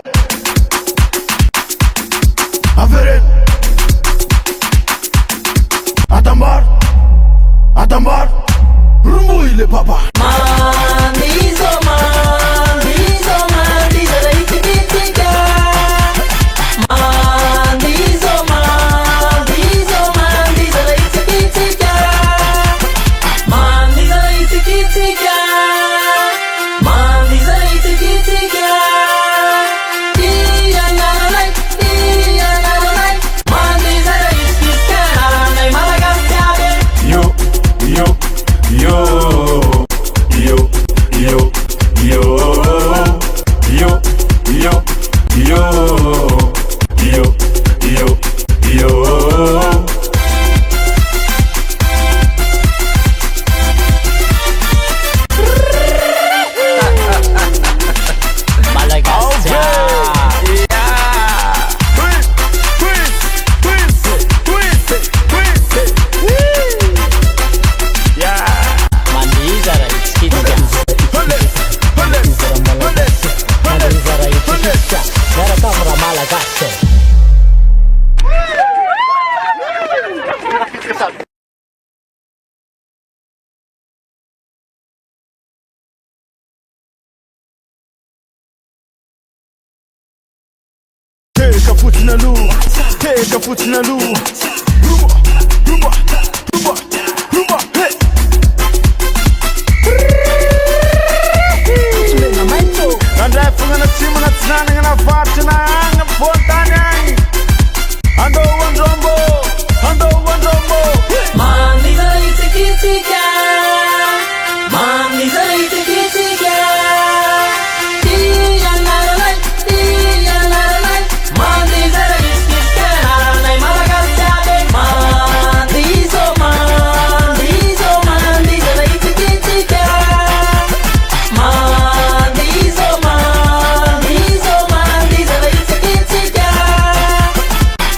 Adambar Rumbu ile papa mandi zara itikitiga mandi zara itikitiga mandi zara itikitiga mandi zara itikitiga mandi zara itikitiga nai malagas yabe Yo fotsiny aloha teka fotsiny aloha rumba rumba rumba rumba hey andray fogna na tsimo na tsinanagna na varotry na agny ampontany agny andao andrombo andao andrombo Mandiza itikitsika Mandiza itikitsika Tiyanaralai Tiyanaralai Mandiza itikitsika Naranay malagasyade Mandizo Mandizo Mandiza itikitsika Mandizo Mandizo Mandiza itikitsika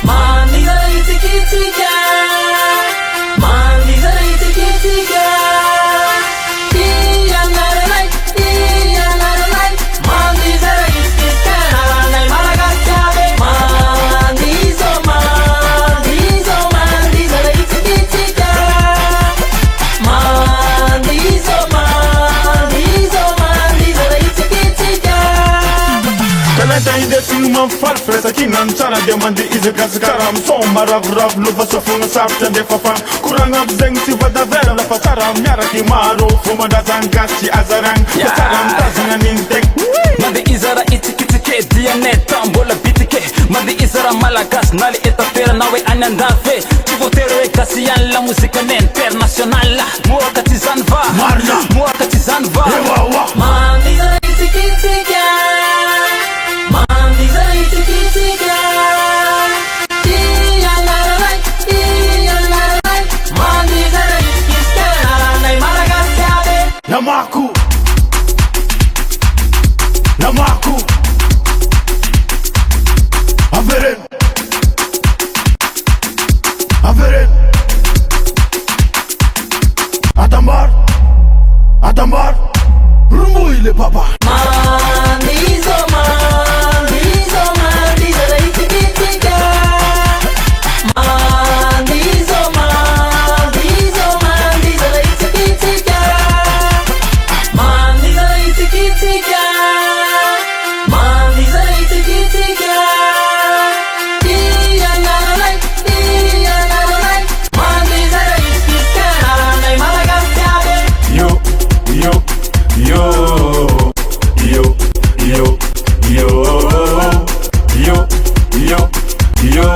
Mandiza itikitsika Mandiza itikitsika Tiyanaralai Tiyanaralai Mandiza itikitsika Naranay malagasyade Mandizo Mandizo Mandiza itikitsika Mandizo Mandizo Mandiza itikitsika Talenta indesiny mampifaly firaisan-kinany tsara dia mandeha izakazakara misomba ravoravo lova safogna sarotra andefa fagna koragna aby zegny tsy vadavera lafa tsara miaraky maro fomban-drazany gasy tsy azaragna fa tsara mitazagna an'iny tegna mande izara itsikitsike dianeta mbola bitike mande izara malagasy na le etapera na hoe any andafe tsy voatery hoe gasy ihany la mozikany internationale mohaka tsy zany va Marina. mohaka tsy zany va ewawa Mandiza itikitsika Mandiza itikitsika Tiyanaralai Tiyanaralai Mandiza itikitsika Naranay malagasyade Namaku Namaku Averen Averen Adambar Adambar Rumuile papa Mandizo Mandizo Mandiza itikitsika Mandizo Mandizo Mandiza itikitsika Mandiza itikitsika Mandiza itikitsika Tiyanaralai Tiyanaralai Mandiza itikitsika Naranay malagasyade Yo yo yo yo yo yo yo yo yo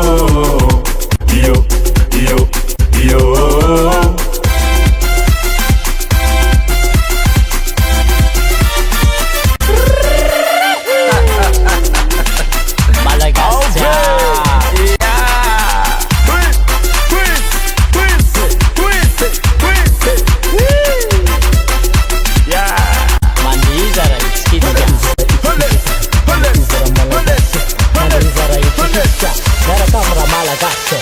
yo yo yo Malagasy Mandiza ra itikitsika Mandiza ra itikitsika miaraka amina malagasy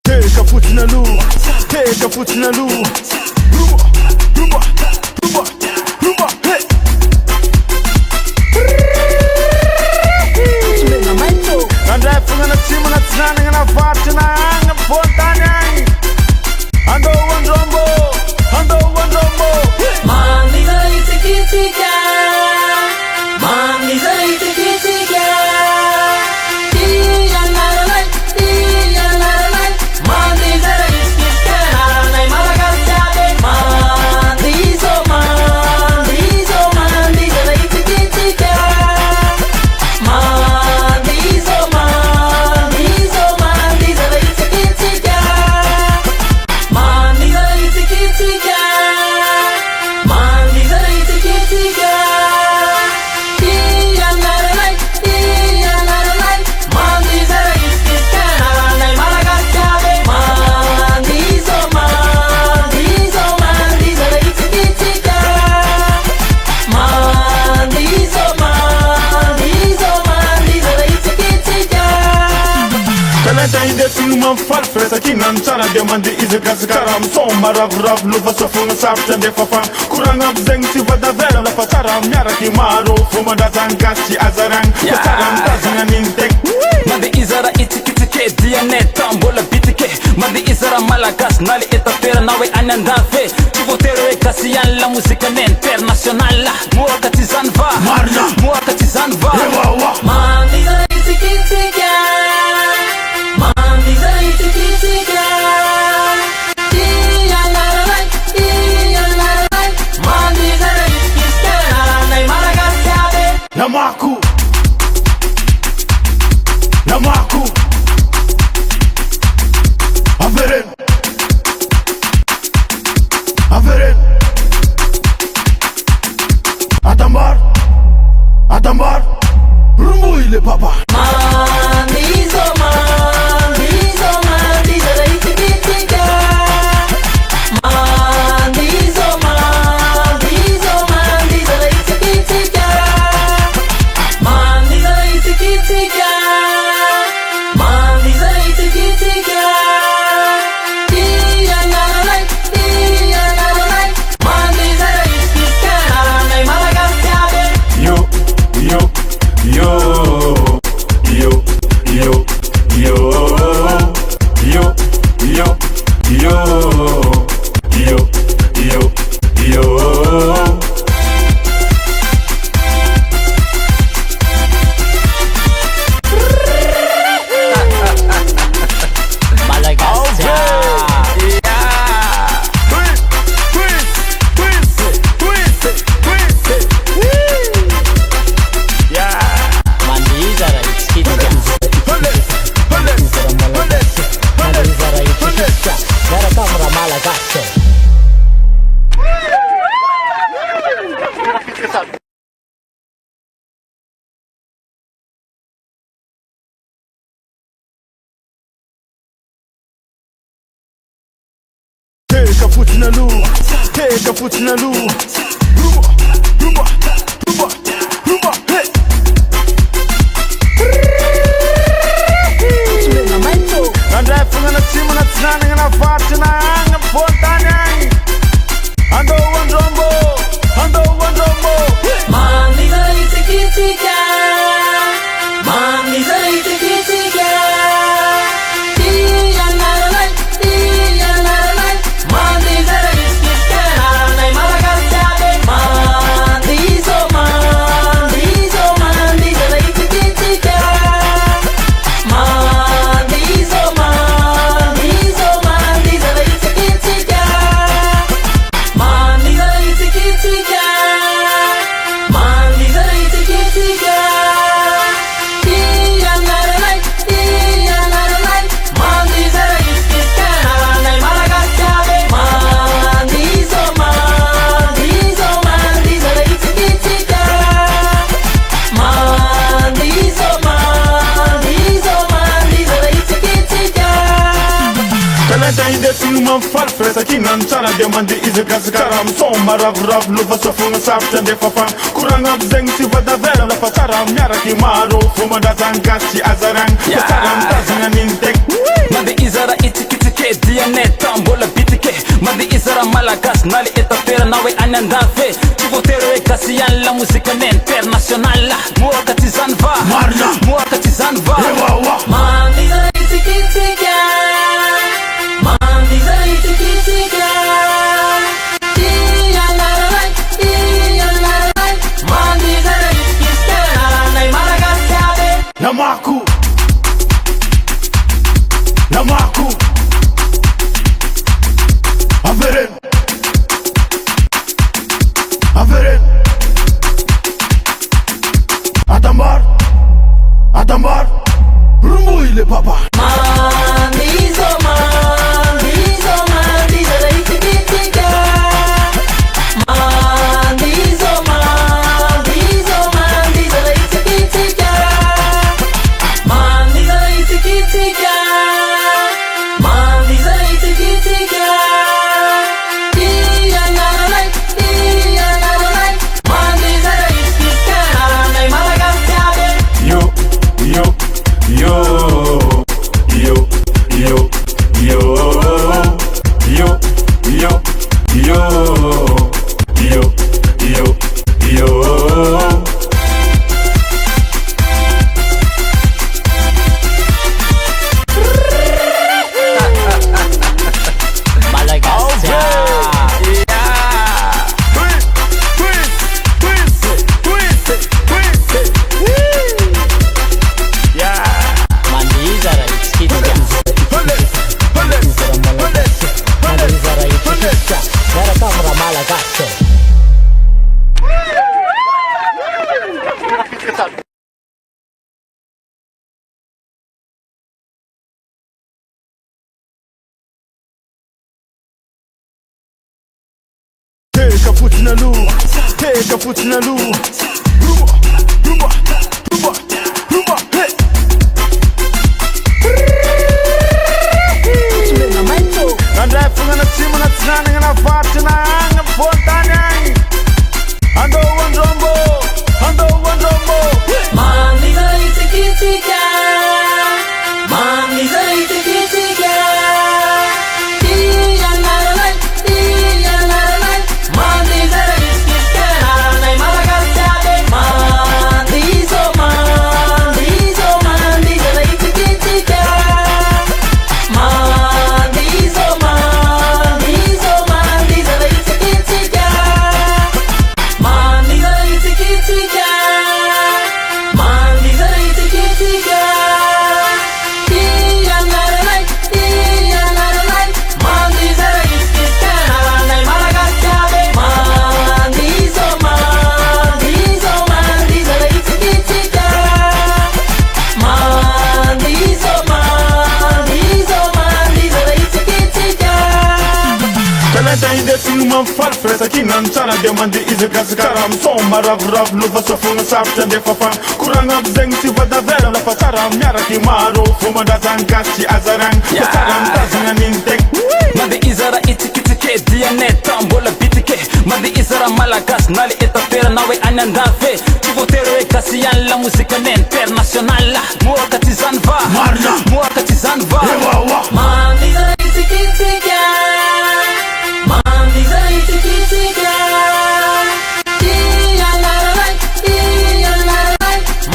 teka fotsiny aloha teka fotsiny aloha rumba rumba rumba rumba hey andray fogna na tsimo na tsinanagna na varotry na agny ampontany agny andao andrombo andao andrombo Mandiza itikitsika Mandiza itikitsika Tiyanaralai Tiyanaralai Mandiza itikitsika Naranay malagasyade Mandizo Mandizo Mandiza itikitsika Mandizo Mandizo Mandiza itikitsika Mandiza itikitsika Mandiza itikitsika Tiyanaralai Tiyanaralai Mandiza itikitsika Naranay malagasyade Mandizo Mandizo Mandiza itikitsika Mandizo Mandizo Mandiza itikitsika talenta indesiny mampifaly firaisan-kinany tsara dia mandeha izakazakara misomba ravoravo lova safogna sarotra andefa fagna koragna aby zegny tsy vadavera lafa tsara miaraky maro fomban-drazany gasy tsy azaragna fa tsara mitazagna an'iny tegna mande izara itsikitsike itike diane tambola bitike mandi izara malagas nali etapera nawe anyandafe tsy voatery hoe gasy ihany la mozika ny international moaka tsy zany va Marina moaka tsy zany va Ewawa Mandizara itsikitsika Mandizara itsikitsika Iyanararay Iyanararay Mandizara itsikitsika Naranay Madagasikara Namaku Namaku Averen Averen Atambar Atambar Rumuile papa Mandizo Mandizo Mandizara itsikitsika Mandizo Mandizo Mandizara itsikitsika Mandizara itsikitsika Mandizara itsikitsika Iyanararay Iyanararay Mandizara itsikitsika Naranay Madagasikara Yo yo yo yo yo yo yo yo yo yo yo yo Malagasy Mandizara itsikitsika Mandizara itsikitsika miaraka amina malagasy Take a foot in the loo, take a foot in the loo. Rumba, rumba, rumba, rumba, hey. Andai fungana simu na tsananga na fati na anga fontanyang. Ando wandrombo, ando wandrombo. Mandizara itsikitsika Mandizara itsikitsika Iyanararay Iyanararay Mandizara itsikitsika Naranay Madagasikara Mandizo Mandizo Mandizara itsikitsika Mandizo Mandizo Mandizara itsikitsika Mandizara itsikitsika Mandizara itsikitsika Iyanararay Iyanararay Mandizara itsikitsika Naranay Madagasikara Mandizo Mandizo Mandizara itsikitsika Mandizo Mandizo Mandizara itsikitsika Kalanta indesiny mampifarifiresa kignano tsara dia mandeha izy gasikara misoma ravoravo lova sofogna sarotra andefa fagna koragna aby zegny tsy vadavera lafa tsara miaraky maro fomandrazany gasy tsy azaragna fa tsara mitazagna an'iny tegna mandi izara itsikitsike diane tambola bitike mandi izara malagas nali etapera nawe anyandafe tsy voatery hoe gasy ihany la mozika ny international moaka tsy zany va Marina moaka tsy zany va Ewawa Mandizara itsikitsika Mandizara itsikitsika Iyanararay Iyanararay Mandizara itsikitsika Naranay Madagasikara Namaku Namaku Averen Averen Atambar Atambar fotsiny aloha teka fotsiny aloha rumba hey nandray fognana tsimo na tsinanagna na varotry na agny amy vontany agny andohandrombo Mandiza itikitsika Mandiza itikitsika Tiyanaralay Mandiza itikitsika Naranay malagasyade Mandiza itikitsika Mandiza itikitsika Mandiza itikitsika Mandiza itikitsika Tiyanaralay Mandiza itikitsika Naranay malagasyade Mandiza itikitsika Mandiza itikitsika Talenta indesiny mampifaly firaisan-kinany tsara dia mandeha izakasikara amy son maravoravo lova sofogna sarotra andefa fagna koragna aby zegny tsy vadavera lafa tsara miaraky maro fomandrazany gasy tsy azaragny fa tsara mitazagna an'iny tegna mandeha izara itsikitsike dianeta mbola bitike mandeha izara malagasy na le etapera na hoe any andafy tsy voatery hoe gasy ihany la mozikany international mohaka tsy zany va mohaka tsy zany va Mandiza itikitsika Mandiza itikitsika Tiyanaralay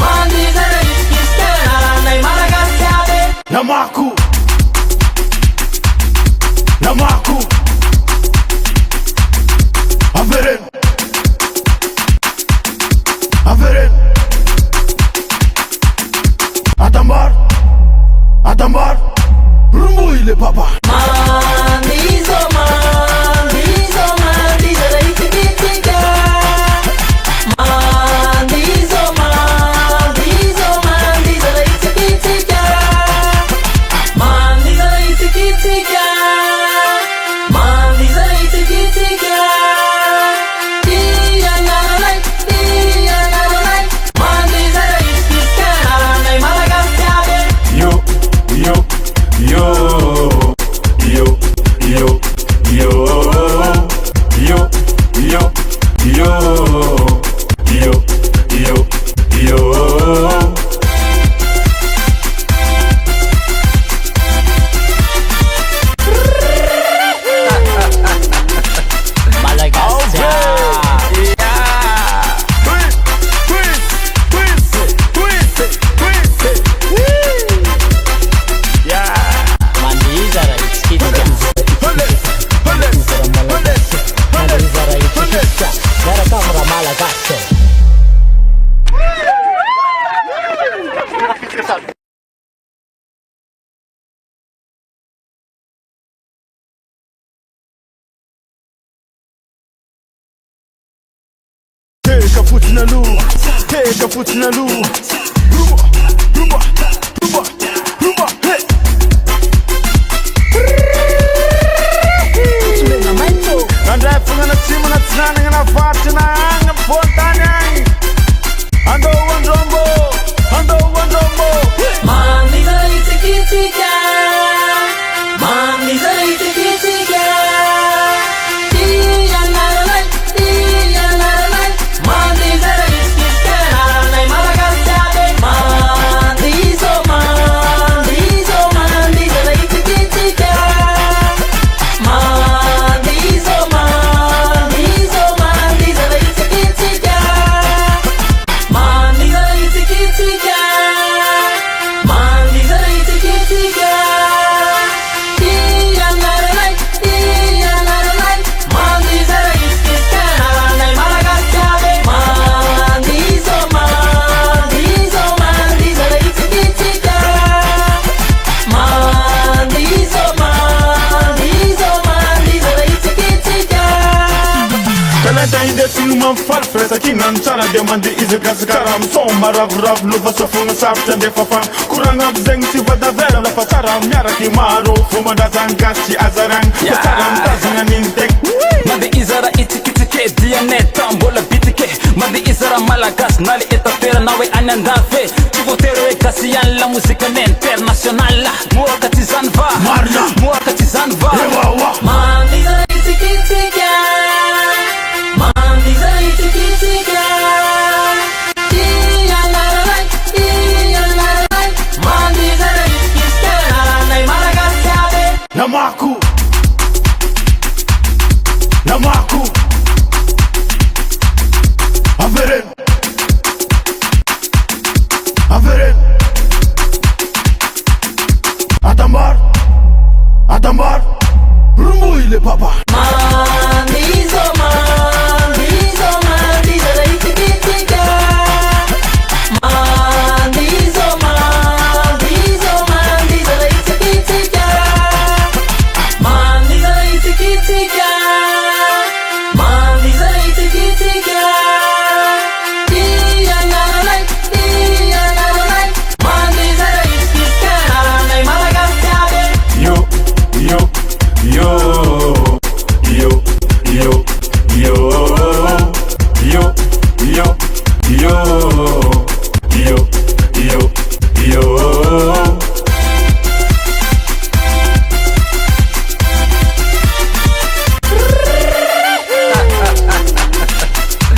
Mandiza itikitsika Naranay malagasyade Namaku Averen Atambar Rumuile papa Mandiza itikitsika Mandiza itikitsika Mandiza itikitsika Mandiza itikitsika Tiyanaralay Mandiza itikitsika Naranay malagasyade Yo Malagasy Mandiza itikitsika Mandiza itikitsika Miaraka amina malagasy teka fotsiny aloha rumba hey nandray fognana tsimo na tsinanagna na varotry na agny amy vontany agny andohandrombo Mandiza itikitsika Mandiza itikitsika Tiyanaralay Mandiza itikitsika Naranay malagasyade Mandiza itikitsika Mandiza itikitsika Mandiza itikitsika Mandiza itikitsika Tiyanaralay Mandiza itikitsika Naranay malagasyade Mandiza itikitsika Mandiza itikitsika talenta indesiny mampifaly firaisan-kinany tsara dia mandeha izakasikara amy son maravoravo lova sofogna sarotra andefa fagna koragna aby zegny tsy vadavera lafa tsara miaraky maro fomandrazany gasy tsy azaragny fa tsara mitazagna an'iny tegna mandeha izara itsikitsike Mandi izara malagasy na le etapera na hoe any andafy tsy voatery hoe gasy ihany la mozika ny international mohaka tsy zany va Marina mohaka tsy zany va Mandizara itsikitsika Mandizara itsikitsika Iyanararay Iyanararay Mandizara itsikitsika Naranay malagasy aby Namaku Namaku Averen Averen Atambar Atambar Rumuile papa Mandizo Mandizo Mandizara itsikitsika Mandizo Mandizo Mandizara itsikitsika Mandizara itsikitsika Mandizara itsikitsika Iyanararay Iyanararay Mandizara itsikitsika Naranay malagasy aby Yo yo yo yo yo yo yo yo yo yo yo yo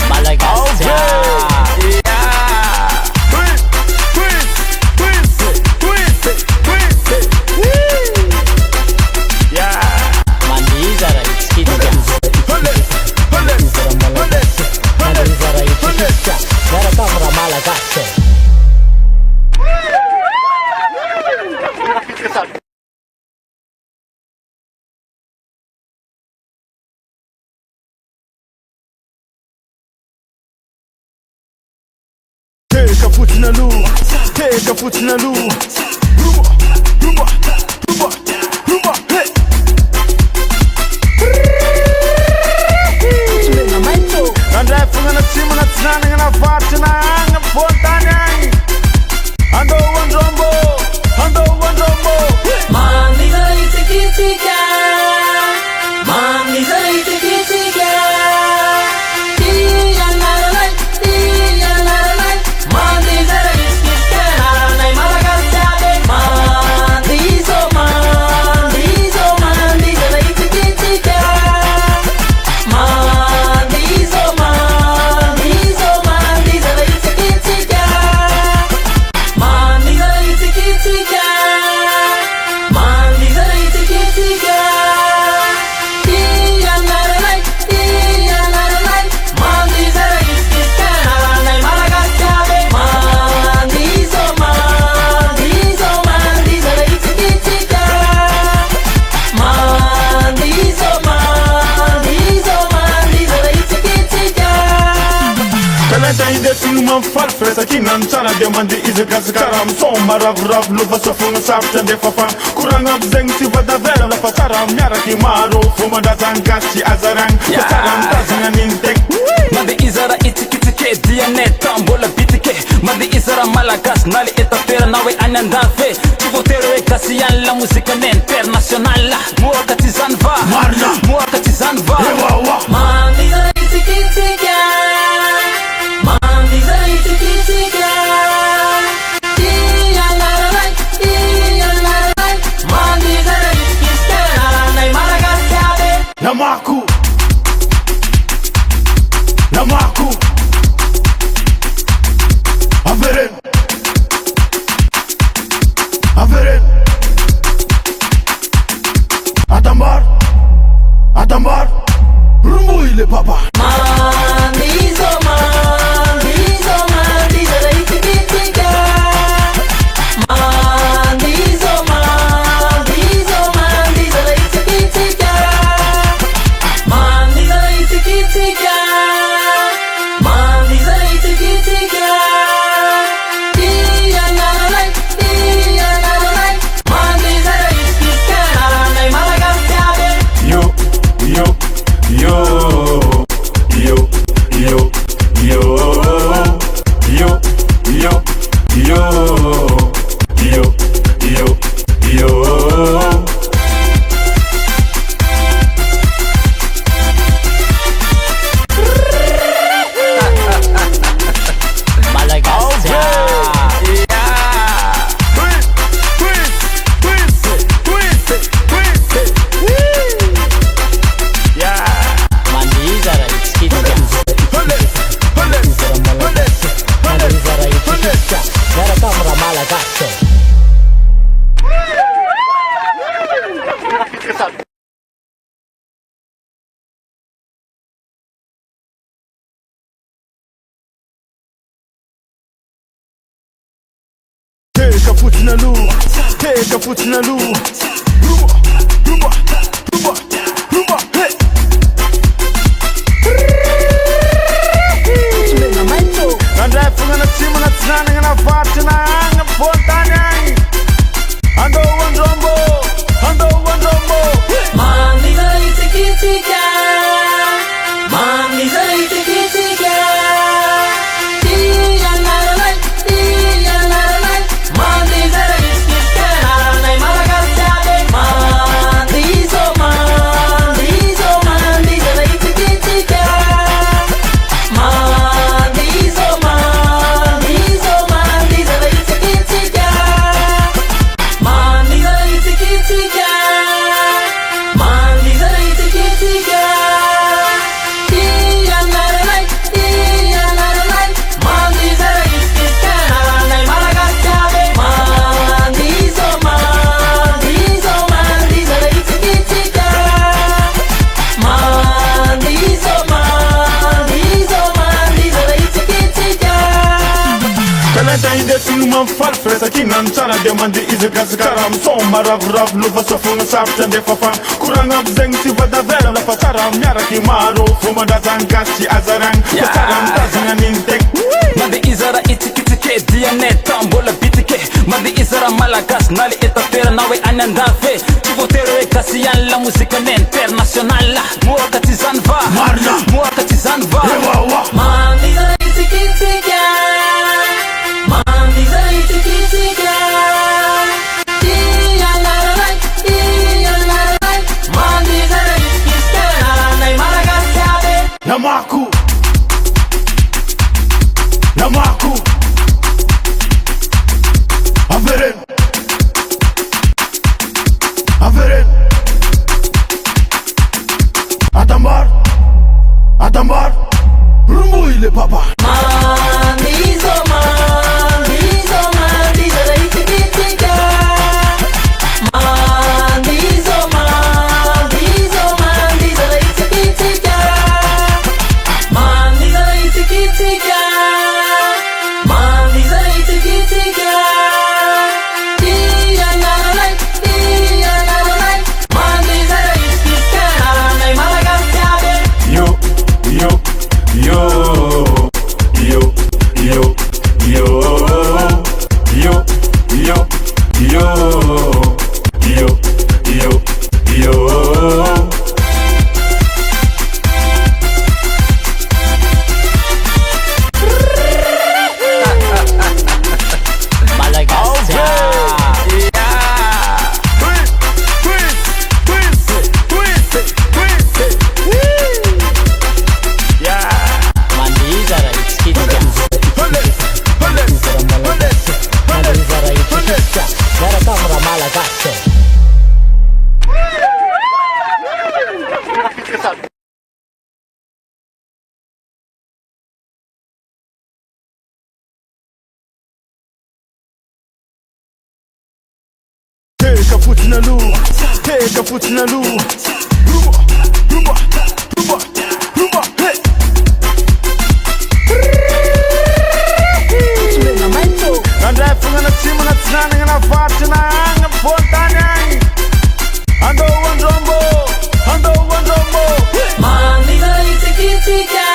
Malagasy Mandizara itsikitsika Mandizara itsikitsika Miaraka amina malagasy Take a foot in the loo, take a foot in the loo. Rumba, rumba, rumba, rumba, hey. Nandai fungana simu na tsinani na fati na anga fontani. Ando wandrombo, ando wandrombo. Mandizara itsikitsika Mandizara itsikitsika Iyanararay Iyanararay Mandizara itsikitsika Naranay malagasy aby Mandizo Mandizo Mandizara itsikitsika Mandizo Mandizo Mandizara itsikitsika Mandizara itsikitsika Mandizara itsikitsika Iyanararay Iyanararay Mandizara itsikitsika Naranay malagasy aby Mandizo Mandizo Mandizara itsikitsika Mandizo Mandizo Mandizara itsikitsika Talenta indesiny mampifarifresa kinan tsara dia mandeha izakazakara misoma ravoravo lova safona sarotra andefa fagna koragna aby zegny tsy vadavera lafa tsara miaraky maro fo mandrazany gasy azaragny fa tsara mitazagna an'iny tegna mande izara itsikitsike dianeta mbola bitike mande izara malagasy na le etapera na hoe any andafy tsy voatery hoe gasy ihany la mozika ny international mohaka tsy zany va Marina mohaka tsy zany va Mandizara itsikitsika Mandizara itsikitsika Iyanararay Iyanararay Mandizara itsikitsika Naranay malagasy aby Namaku Namaku Averen Averen Atambar Atambar Rumuile papa Mandizo Mandizo Mandizara itsikitsika Mandizo Mandizo Mandizara itsikitsika Mandizara itsikitsika Mandizara itsikitsika Iyanararay Iyanararay Mandizara itsikitsika Naranay malagasy aby Yo yo yo fotsina aloha teka fotsina aloha rumba hey andray fognana tsimo na tsinanagna na varotry na agny vontany agny andoho andrombo Mandiza itikitsika Mandiza itikitsika Tiyanaralay Mandiza itikitsika Naranay malagasyade Mandiza itikitsika Mandiza itikitsika Mandiza itikitsika Talenta indesiny mampifaly firaisan-kinany tsara dia mandeha izakazakara misomba ravoravo lova safona sarotra andefa fagna koragna aby zegny tsy vadavera lafa tsara miaraky maro fomban-drazany gasy tsy azaragna fa tsara mitazagna an'iny tegna mandeha izara itsikitsike dianeta mbola bitike mandeha izara malagasy na le etapera na hoe any andafy tsy voatery hoe gasy ihany la mozikany international mohaka tsy zany va Marina mohaka tsy zany va ewawa Mandiza itikitsika Mandiza itikitsika Tiyanaralay Mandiza itikitsika Naranay malagasyade Namaku Averen Atambar Rumuile papa Mandiza itikitsika Mandiza itikitsika Mandiza itikitsika Mandiza itikitsika Tiyanaralay Mandiza itikitsika Naranay malagasyade Yo Malagasy Mandiza itikitsika Mandiza itikitsika Yarakamra Malagasy teka fotsina aloha rumba hey andray fognana tsimo na tsinanagna na varotry na agny vontany agny andoho andrombo Mandiza itikitsika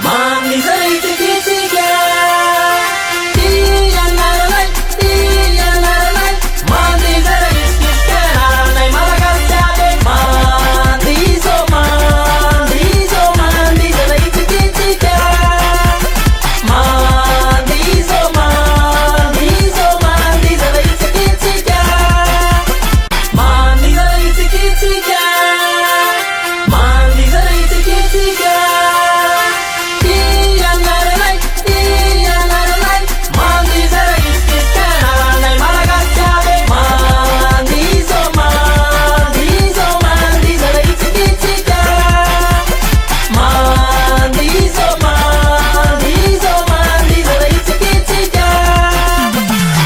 Mandiza itikitsika Tiyanaralay Mandiza itikitsika Naranay malagasyade Mandiza itikitsika Mandiza itikitsika Mandiza itikitsika Mandiza itikitsika Tiyanaralay Mandiza itikitsika Naranay malagasyade Mandiza itikitsika Mandiza itikitsika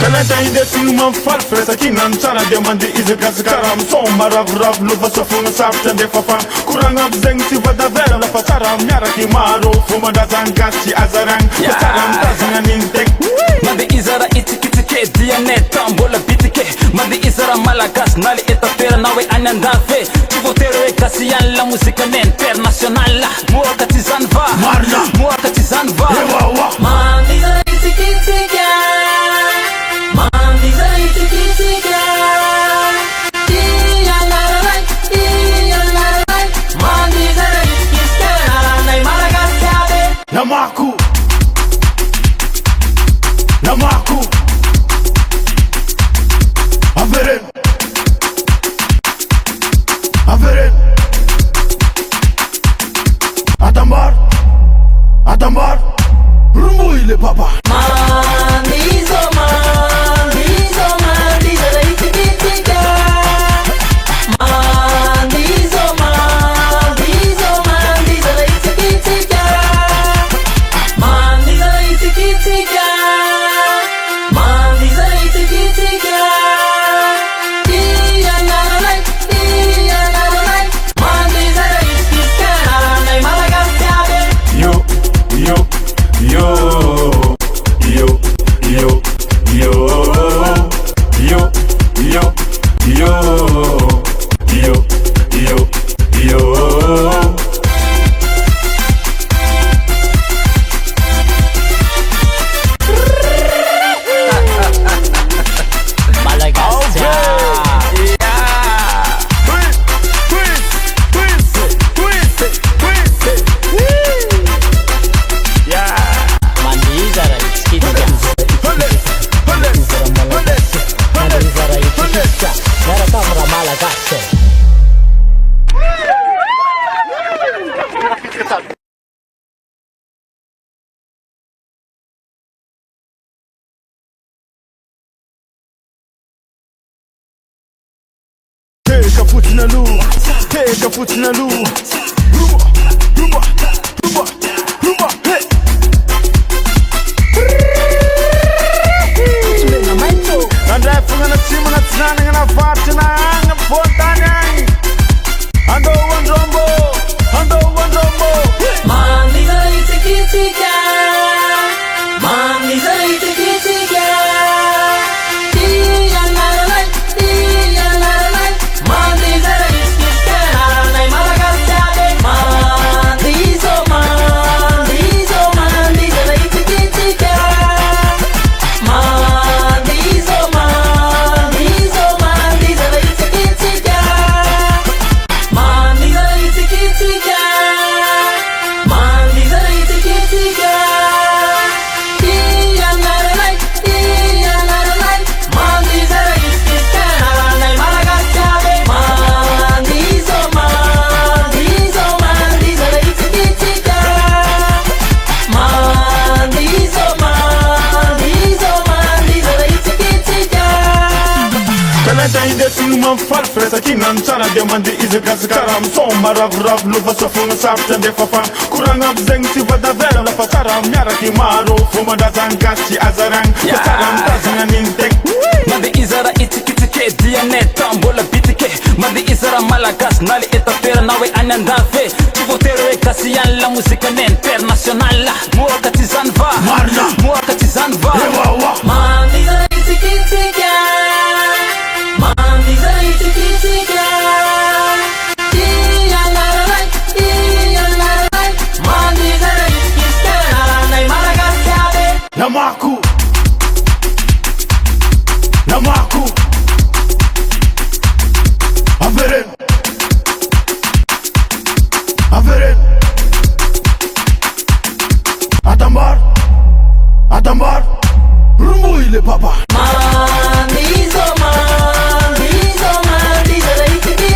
Talenta indesiny mampifaly firaisan-kinany tsara dia mandeha izakazakara misomba ravoravo lova safona sarotra andefa fagna koragna aby zegny tsy vadavera lafa tsara miaraky maro fomban-drazany gasy tsy azaragna fa tsara mitazagna an'iny tegna mandeha izara itsikitsike DNA tambola bitike mandi izara malagas nali etapera nawe anyandafe tivotero e kasian la musica internationale muaka tizanva muaka tizanva mandi zara itikitika mandi zara itikitika mandi zara itikitika nai malagas yabe Namaku Namaku Averen Averen Adambar Adambar Rumbu ile papa Mandizo mandizo mandizo zara itikitika Mandizo mandizo mandizo zara itikitika Mandizo zara itikitika Mandizo zara itikitika Iya nalalai Mandizo zara itikitika Nai malagas yabe Yo yo yo yo yo yo yo yo yo yo yo yo Malagasy. Mandi zara itikitika Mandi zara itikitika Gara kamra Malagasy. Take a foot in the loo, take a foot in the loo. Rumba, rumba, rumba, rumba, hey. Andai na timu na tsananga na fati na anga fontanya. Ando wandrombo, ando wandrombo. Mandi zara itikitika Mandi zara itikitika Iya nalalai Mandi zara itikitika Nai malagas yabe Mandizo mandi zara itikitika Mandizo mandi zara itikitika Mandi zara itikitika Mandi zara itikitika Iya nalalai Mandi zara itikitika Nai malagas yabe Mandizo mandi zara itikitika Mandizo mandi zara itikitika Kalanta inde sinuma farfresa kinan chana de mandi ize karam somma rav luva sofunga sapta de fafan kuranga bzeng si vada vera la fataram nyara ki maro fuma da zangachi azarang fataram tazanga nintek mandi izara itikitike DNA tambola bitike mandi izara malagas nali etapera nawe anyandafe tivotero e kasian la musica internationale muaka tizanva muaka tizanva Mandi zara itikitika Mandi zara itikitika Iya nalalai Mandi zara itikitika Nai malagas yabe Namaku Namaku Averen Averen Adambar Adambar Rumbu ile papa Mandizo mandi zara itikitika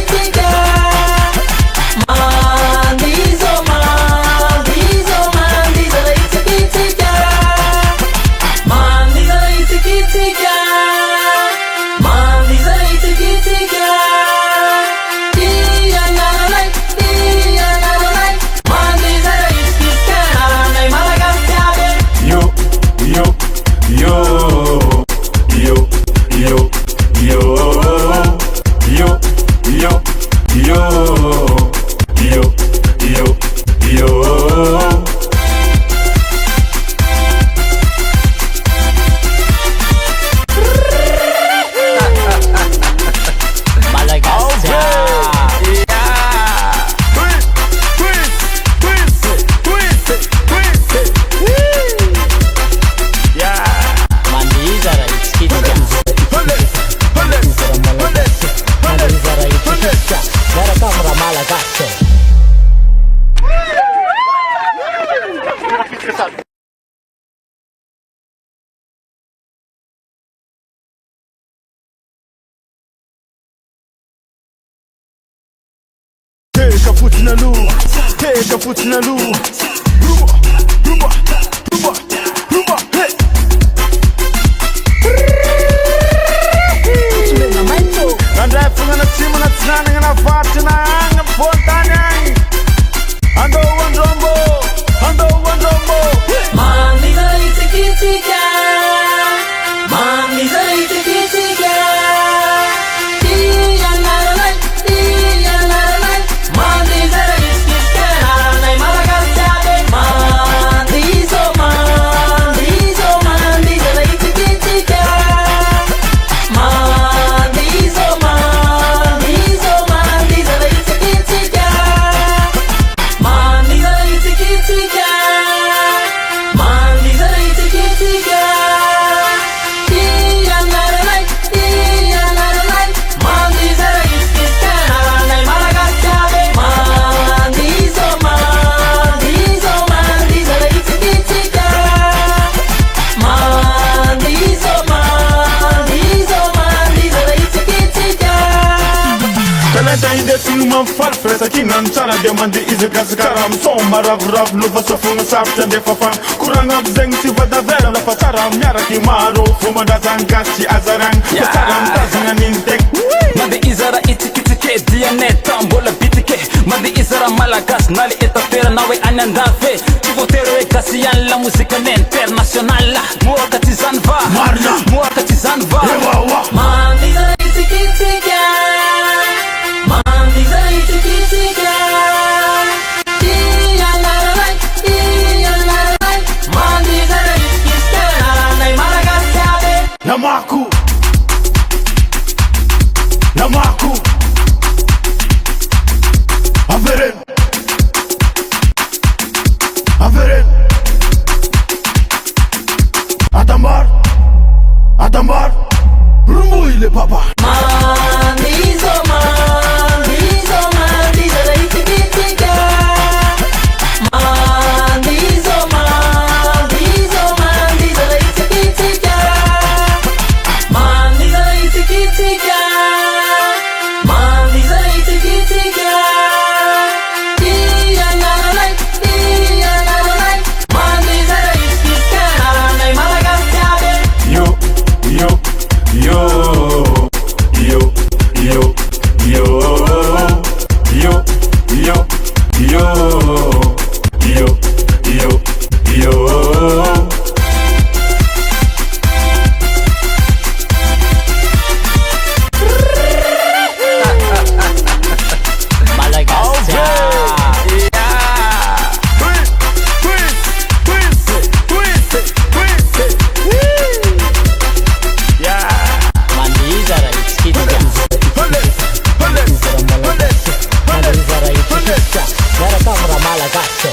Malagaccio. Take a foot in the loo, take a foot in the loo. Rumba, rumba, rumba, rumba, hey. Andai funga na timu na tsananga na vati na anga fontanyang. Ando wandrombo, ando wandrombo. Mami zai tikitika, mami zai tikitika. Dia naranai, mami zai tikitika. Naranai malagaste, mami zo mami zai tikitika. Mami zo mami zai tikitika. Mami zai tikitika. Mami zai tikitika. Dia naranai, mami zai tikitika. Naranai malagaste, mami zo mami zai tikitika. Mami zo mami zai tikitika. Talenta ide sinuma farfresa kinan chana demandi izi karam somma rav luva sofunga sapta de fafan kuranga bzeng si vada vera la patara myara kimaro fuma da zangachi azarang patara mtazina nintek Mandi izara itikitike DNA tambola bitike Mandi izara malagas nali etafera nawe anyandafe Chivotero e kasiyan la musica internazionale Muakati zanva Marna Muakati zanva Mami zai tikitika. Mami zai tikitika. Dia naranai, mami zai tikitika. Naranai malagaste, Namaku Averen Adambar Rumbu ile papa mami zo mami zai tikitika. Mami zo mami zai tikitika. Mami zai tikitika. Mami zai tikitika. Dia naranai, mami zai tikitika. Naranai malagaste, Yo Malagaccio. Mandizara ichkitika. Mandizara ichkitika. Gara kamera Malagaccio.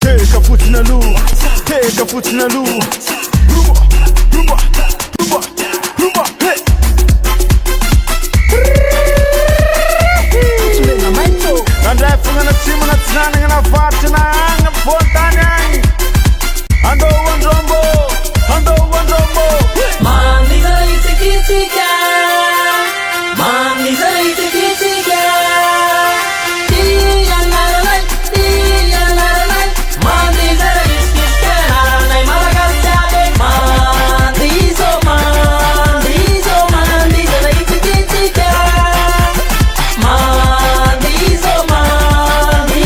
Take a foot in the loo, take a foot in the loo. Rumba, hey. Andai funga na timu na tsananga na vati na anga fontanyang. Ando wandrombo. mami zai tikitika. Mami zai tikitika. Dia naranai, mami zai tikitika. Naranai malagaste, mami zo mami zai tikitika. Mami zo mami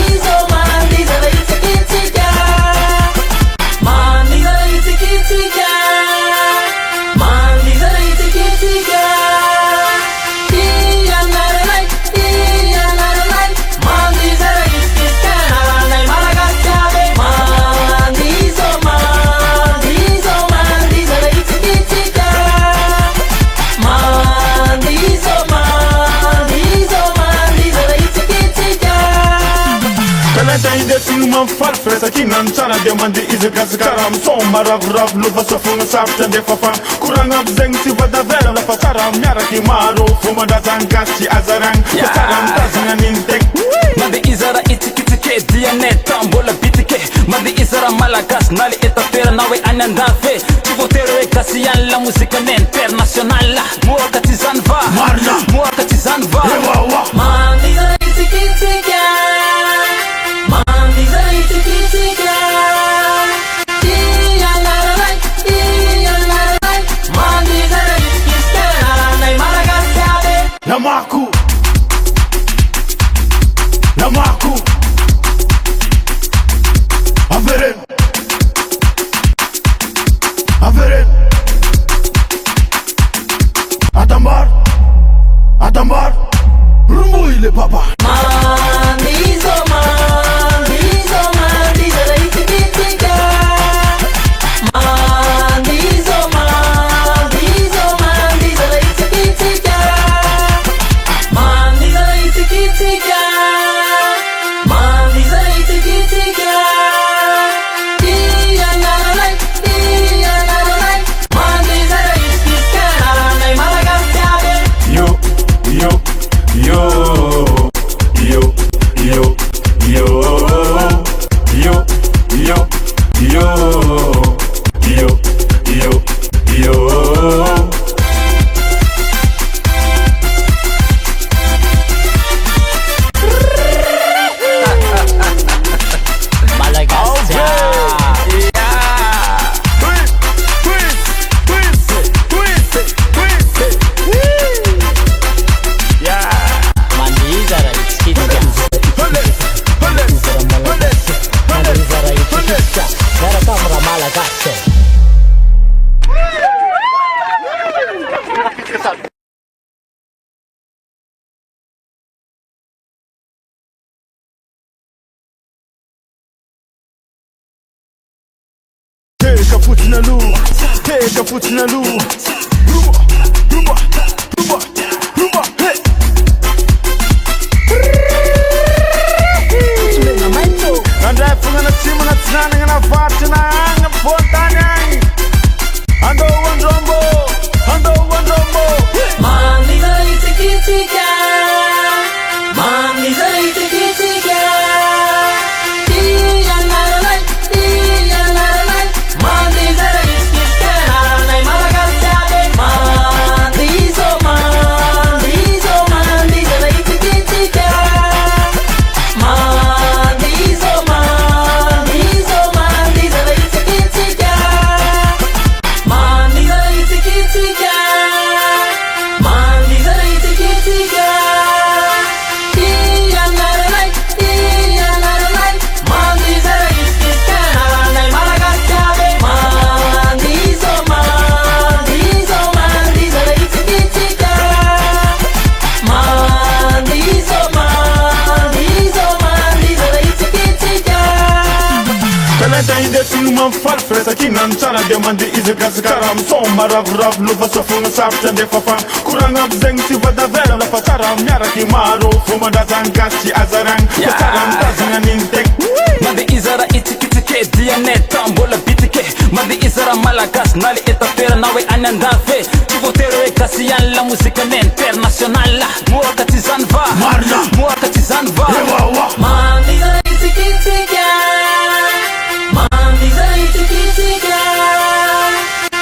Talenta indesiny mampifarifiresa kinan tsara dia mandeha izakazakara misomba ravoravo lova safona sarotra andefa fana koragna aby zegny tsy vadavera lafa tsara miaraky maro fomandrazany gasy tsy azaragny fa tsara mitazagna niny tegna mandeha izara itsikitsike dianeta mbola bitike mandeha izara malagasy na le etapera hoe any andafy tsy voatery hoe gasy ihany la mozikany international mohaka tsy zany va marina mohaka tsy zany va ewawa Mandizara itsikitsika Mandizara itsikitsika Ialalalay Ialalalay Mandizara itsikitsika Naranay Madagasikara Namaku Namaku Averen Averen Atambar Atambar Rumuile papa Mandizo Mandizo Mandizara itsikitsika Mandizo Mandizo Mandizara itsikitsika Mandizara itsikitsika Mandizara itsikitsika Ialalalay Ialalalay Mandizara itsikitsika Naranay Madagasikara Yo yo yo yo yo yo yo yo yo yo yo yo Malagasy Mandizara itsikitsika Mandizara itsikitsika miaraka amina malagasy Take a foot in the loo, take a foot in the loo. Rumba, rumba, rumba, rumba, hey. Andai fungana tsima na tsananga na vatra na anga fontany. Ando wandrombo, ando wandrombo. Mandizara itsikitsika Mandizara itsikitsika Ialalalay Ialalalay Mandizara itsikitsika Naranay Madagasikara Mandizo Mandizo Mandizara itsikitsika Mandizo Mandizo Mandizara itsikitsika Mandizara itsikitsika Mandizara itsikitsika Ialalalay Ialalalay Mandizara itsikitsika Naranay Madagasikara Mandizo Mandizo Mandizara itsikitsika Mandizo Mandizo Mandizara itsikitsika Talenta indesiny mampifarifiresa kinan tsara dia mandeha izakazakara misomba ravoravo lova safona sarotra andefa fana koragna aby zegny tsy vadavera lafa tsara miaraky maro fomandrazany gasy tsy azaragny fa tsara mitazagna niny tegna mandeha izara itsikitsike dianeta mbola bitike mandeha izara malagasy na le etapera hoe any andafy tsy voatery hoe gasy ihany la mozikany international mohaka tsy zany va marina mohaka tsy zany va ewawa Mandizara itsikitsika Mandizara itsikitsika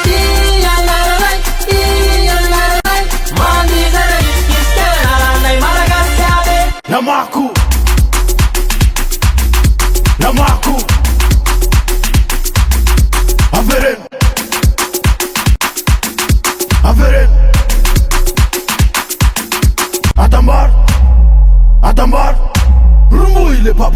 Ialalalay Ialalalay Mandizara itsikitsika Naranay Madagasikara Namaku Namaku Averen Averen Atambar Atambar Rumuile papa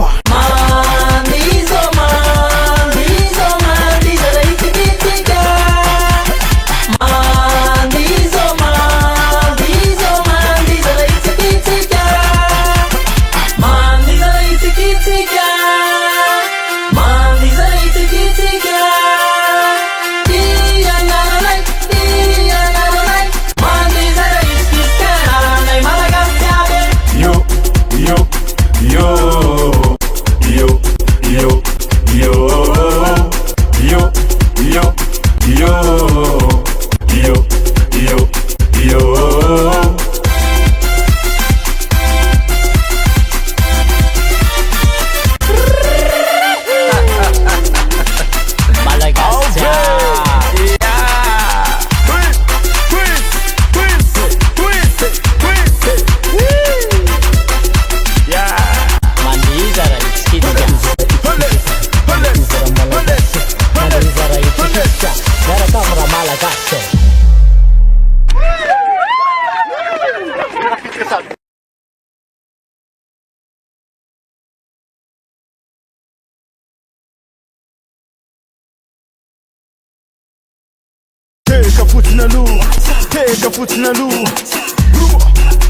fotina lu, teka fotina lu.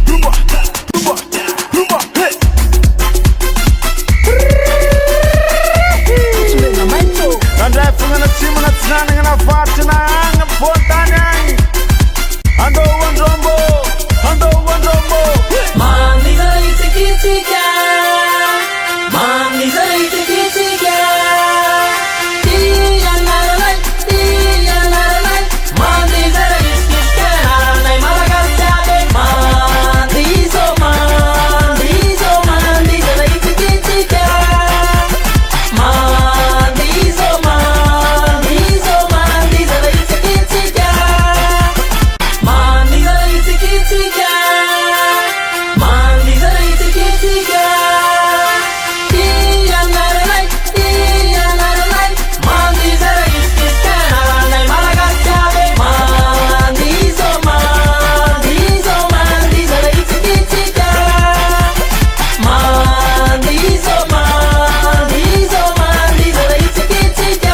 Rumba, rumba, rumba, hey. Andai fungana timu na tsananga na fatina anga fontanya. Ando wandrombo, ando wandrombo. Mami zara itikitika, mami zara itikitika. Iya naranai, mami zara itikitika. Naranai malagastabe, mami zara itikitika. Mami zara itikitika. Mami zara itikitika. Mami zara itikitika. Iya naranai, mami zara itikitika. Naranai malagastabe, mami zara itikitika. Mami zara itikitika.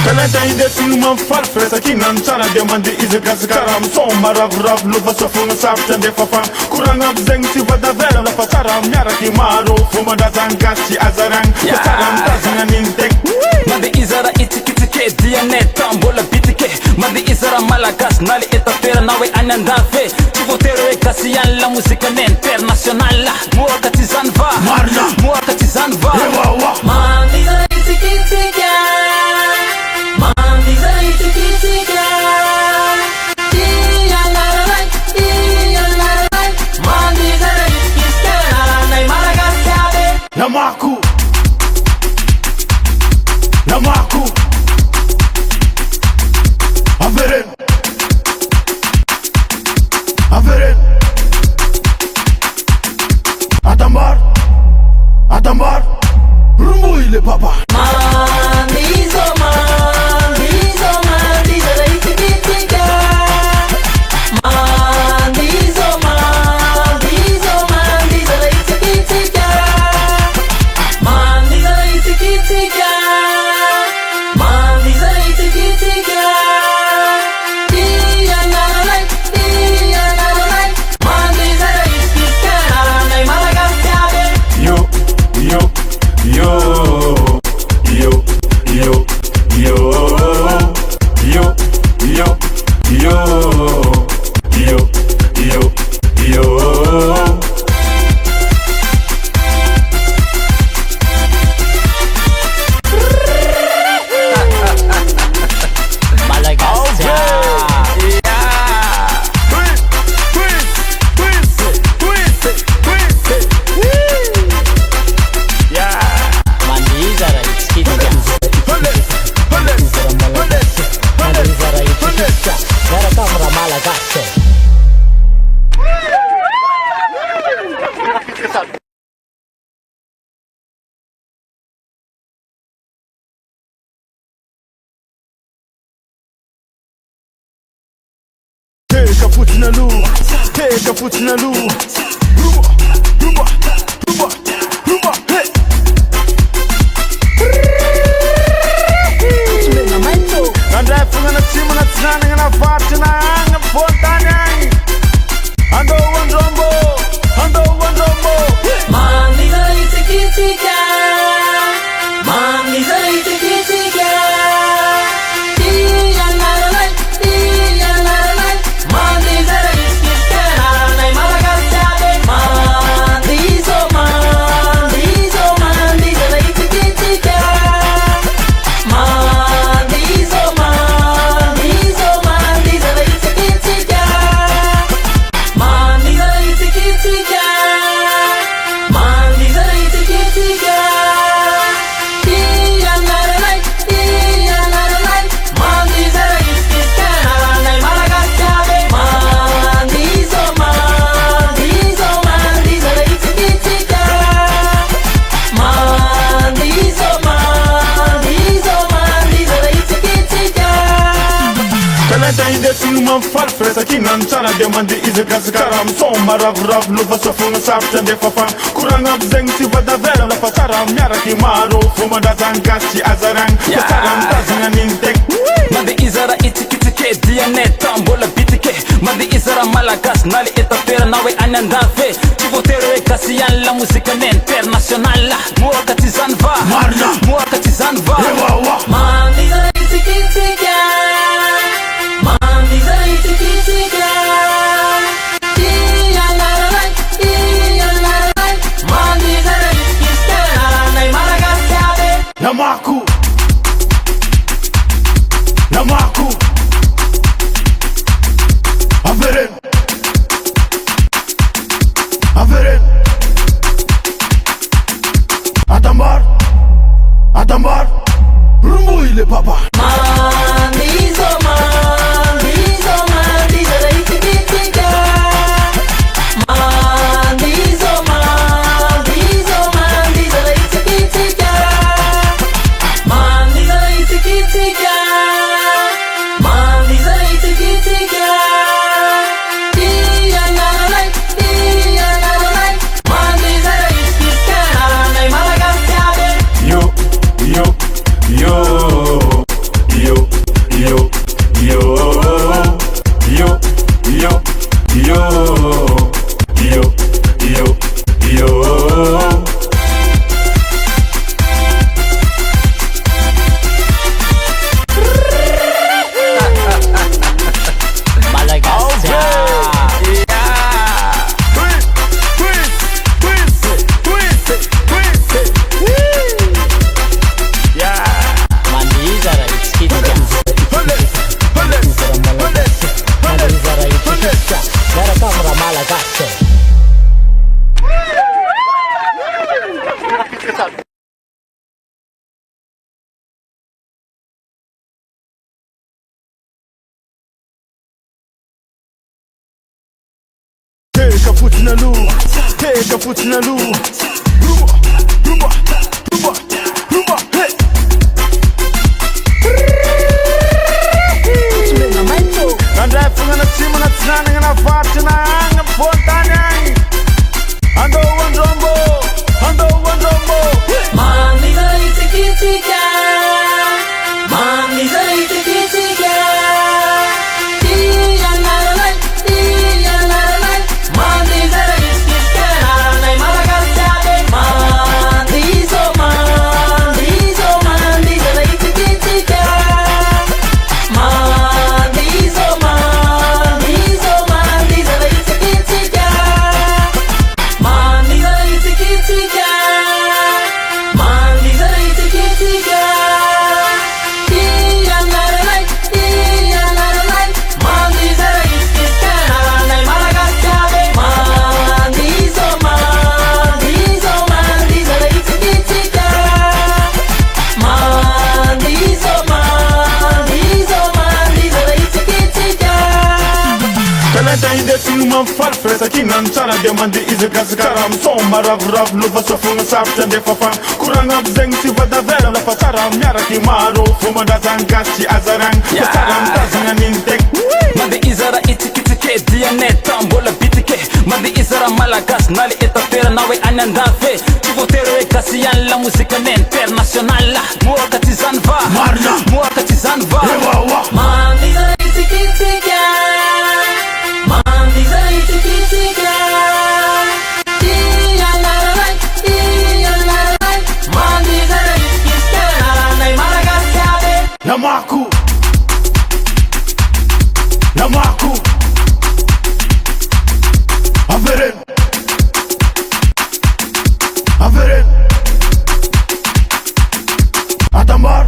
Talenta inde sinuma farfesa kinan chana demandi ize karam soma rav luva sofuna sapta de fafan kuranga bzeng si vada vera la fataram nyara kimaro fuma da zangashi azarang fataram tazina nintek mandi izara itikitike DNA tambola bitike mandi izara malagas nali etafera nawe anyandafe chivotero e kasiyan la musica internationale muakati zanva Marna. muakati zanva Ewawa Mami zara itikitika. Mami zara itikitika. Iya naranai, mami zara itikitika. Naranai malagastabe. Namaku Averen Adambar Rumbu ile baba Mami zara itikitika. Mami zara itikitika. Mami zara itikitika. Mami zara itikitika. Iya naranai, mami zara itikitika. Naranai malagastabe. Yo Malagasy. Mandi zara itikitika. Mandi zara itikitika. Gara kamera Malagasy. Teka fotina lu, rumba, hey. Andai fungana timu na tsananga na fatina anga fontanya. Ando wandrombo, Mami zara itikitika. Mami zara itikitika. Iya naranai, mami zara itikitika. Naranai malagastabe. Mami zara itikitika. Mami zara itikitika. Mami zara itikitika. Mami zara itikitika. Iya naranai, mami zara itikitika. Naranai malagastabe. Mami zara itikitika. Mami zara itikitika. talenta inde man farfesa kinan tsara de mande izaka kara misomma ravoravo lova sofogna sarotra andefa fan koragna aby zegny tsy vadavera lafa tsara miaraky maro fomandrazany gasy tsy azaragny fa tsara mitazagna an'iny tegna mande izara itsikitsike dianeta mbola bitike mande izara malagasy na le etapera na hoe any andafy tsy voatery hoe gasy ihany la mozikany international mohaka tsy zany va marina mohaka tsy zany va ewawa Mandizara itsikitsika Mandizara itsikitsika Iyanararay Iyanararay Mandizara itsikitsika Naranay Malagasy aby Namaku Namaku Averen Averen Adambar Adambar Rumuile papa Mandizo Mandizo Mandizara itsikitsika Mandizo Mandizo Mandizara itsikitsika Mandizara itsikitsika Mandizara itsikitsika Iyanararay Iyanararay Mandizara itsikitsika Naranay Malagasy aby Yo yo yo yo yo yo yo yo yo yo yo yo Malagasy Mandizara itsikitsika Mandizara itsikitsika miaraka amina malagasy Take a foot in the loo, take a foot in the loo. Rumba, rumba, rumba, rumba, hey. Nandray fogna tsimo na tsinanagna na varotry na agny fontany agny. Andao andrombo, andao andrombo. Mandizara itsikitsika Mandizara itsikitsika Iyanararay Iyanararay Mandizara itsikitsika Naranay Malagasy aby Mandizo Mandizo Mandizara itsikitsika Mandizo Mandizo Mandizara itsikitsika Mandizara itsikitsika Mandizara itsikitsika Iyanararay Iyanararay Mandizara itsikitsika Naranay Malagasy aby Mandizo Mandizo Mandizara itsikitsika Mandizo Mandizo Mandizara itsikitsika Talenta indesigny mampifarifesa kinan tsara de mande izakazaka kara misomma ravoravo lova sofogna sarotra andefa fan koragna aby zegny tsy vadavera lafa tsara miaraky maro fomandrazany gasy tsy azaragny fa tsara mitazagna an'iny tegna mande izara itsikitsike dianeta mbola bitike mande izara malagasy na le etapera na hoe any andafy tsy voatery hoe gasy ihany la mozikany international mohaka tsy zany va marina mohaka tsy zany va ewawa Mandizara itsikitsika Mandizara itsikitsika Iyanararay Iyanararay Mandizara itsikitsika Naranay Malagasy aby Namaku Namaku Averen Averen Adambar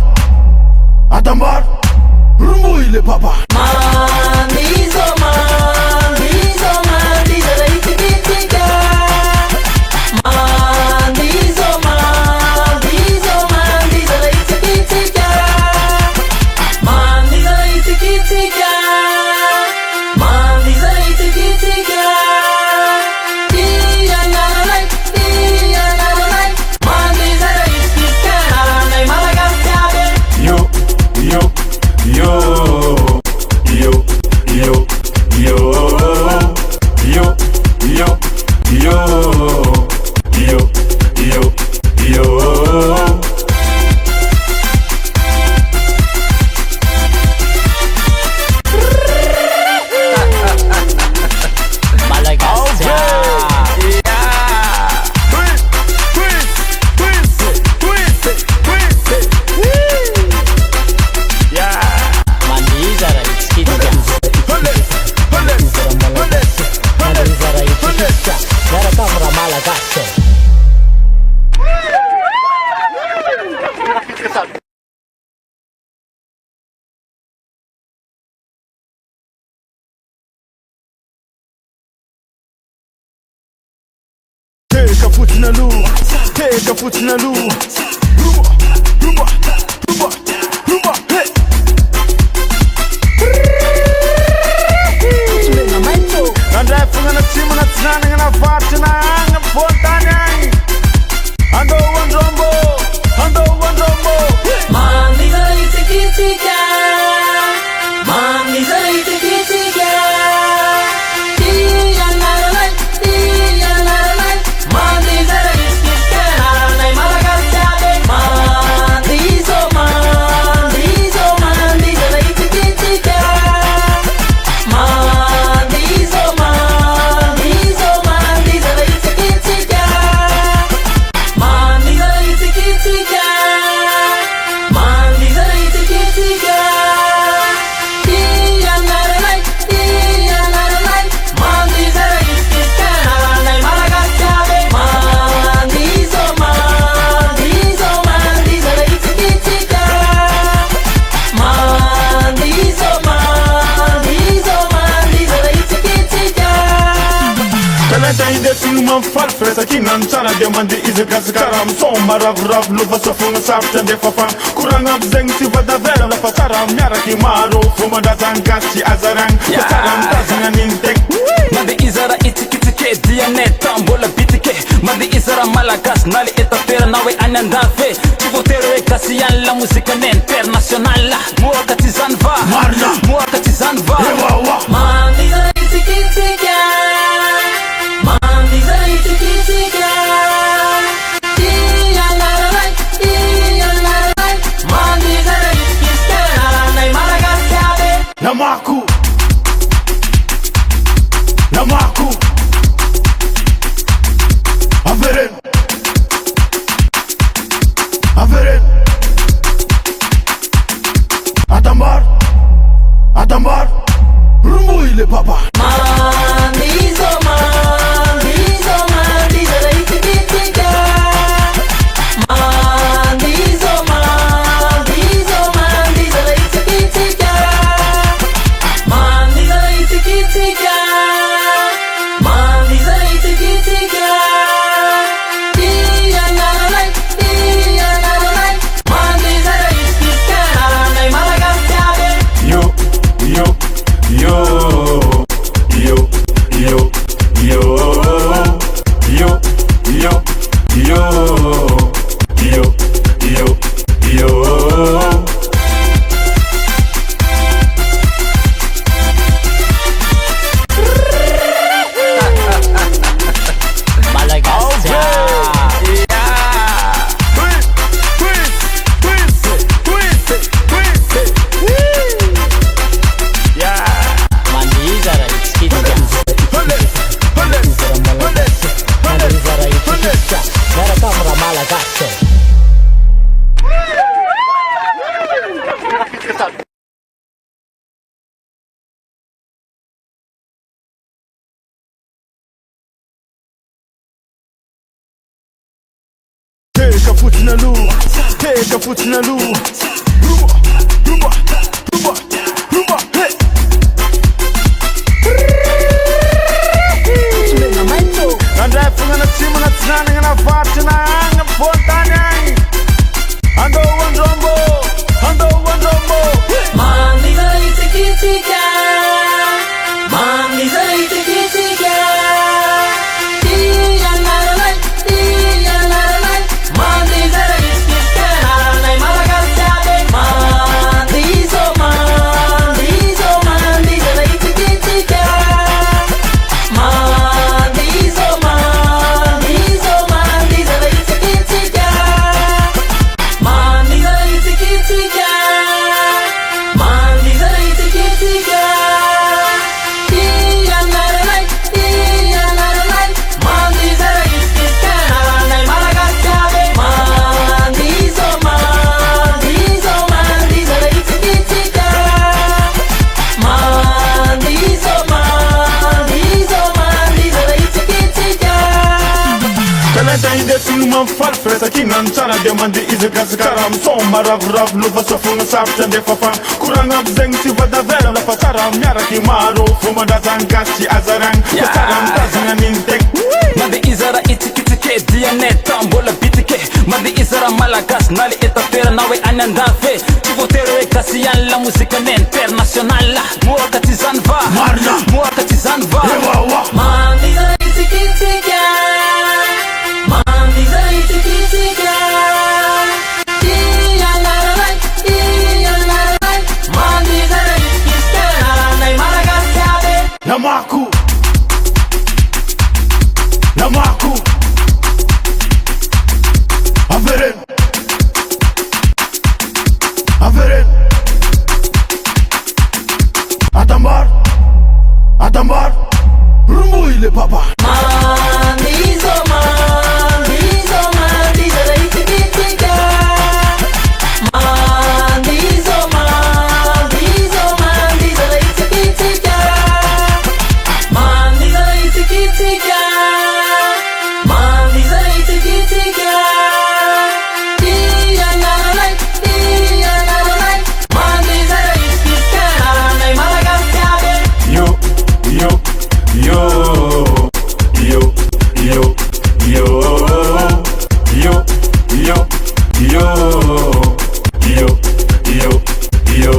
Teka fotina lu, teka fotina lu. Rumba, rumba, rumba, rumba, hey. Andai fungana timu na tsanani ngana fatina anga fontani. Ando wandrombo, ando wandrombo. Mami zara itikitika, mami zara itikitika. Iya naranay, mami zara itikitika. Naranay malagasyade, mandi zara itikitika. Mandi zara itikitika. Mandi zara itikitika. Mandi zara itikitika. Iya naranay, mandi zara itikitika. Naranay malagasyade, mandi zara itikitika. Mandi zara itikitika. Talenta ide sinuma farfresa kinan chana de mandi ize karam somma rav luva sofunga sapta de fafan kuranga bzeng si vada vera la fataram nyara ki maro fuma da zangasi azarang fataram tazanga nintek mandi izara itikitike DNA tambola bitike mandi izara malagas nali etapera nawe anyandafe chivotero ekasiyan la musica internationale muakati zanva Marna. muakati zanva Ewawa Mandi zara itikitika. Mandi zara itikitika. Iya naranay, mandi zara itikitika. Naranay malagasyade. Namaku Namaku Averen Averen Adambar Adambar Rumbu ile papa Mandi zara itikitika. Mandi zara itikitika. Mandi zara itikitika. Mandi zara itikitika. Iya naranay, mandi zara itikitika. Naranay malagasyade. Yo yo yo yo yo yo yo yo yo yo yo yo Malagasy. Mandi zara itikitika. Mandi zara itikitika. Gara kamera Malagasy. Teka fotina lu, teka fotina lu. Rumba, rumba, rumba, rumba, hey. Andai fungana timu na tsanani ngana fatina anga fontani. Ando wandrombo, ando wandrombo. Mandi zara itikitika. Mandi zara itikitika. Iya naranay, mandi zara itikitika. Naranay malagasyade. Mandi zara itikitika. Mandi zara itikitika. Mandi zara itikitika. Mandi zara itikitika. Iya naranay, mandi zara itikitika. Naranay malagasyade. Mandi zara itikitika. Mandi zara itikitika. Talenta ide sinuma farfresa kinan chana de mandi ize karam somma rav luva sofunga sapta de fafan kuranga bzeng si vada vera la fataram nyara ki maro fuma da zangasi azarang fataram tazanga nintek mandi izara itikitike itike DNA tambola bitike mandi izara malagas nali etapera nawe anyandafe chivotere kasiyan la musica internationale muaka tizanva Marna muaka tizanva Ewawa Mandi zara itike Mandi zara itike Mandi zara itike Nai Madagascar Namaku Namaku Aferin Aferin Adamlar Adamlar Rumbu ile baba Mandi zara itike Mandi zara itike Mandi zara itike Mandi zara itike Mandi zara itike Nai Madagascar Yo yo yo yo yo yo yo yo yo yo yo yo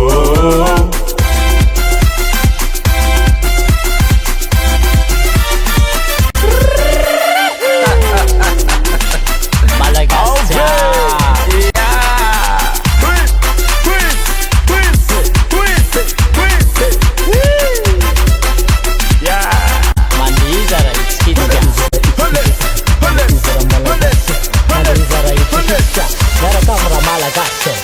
Madagascar. Mandi zara itike Mandi zara itike Gara kamera Madagascar.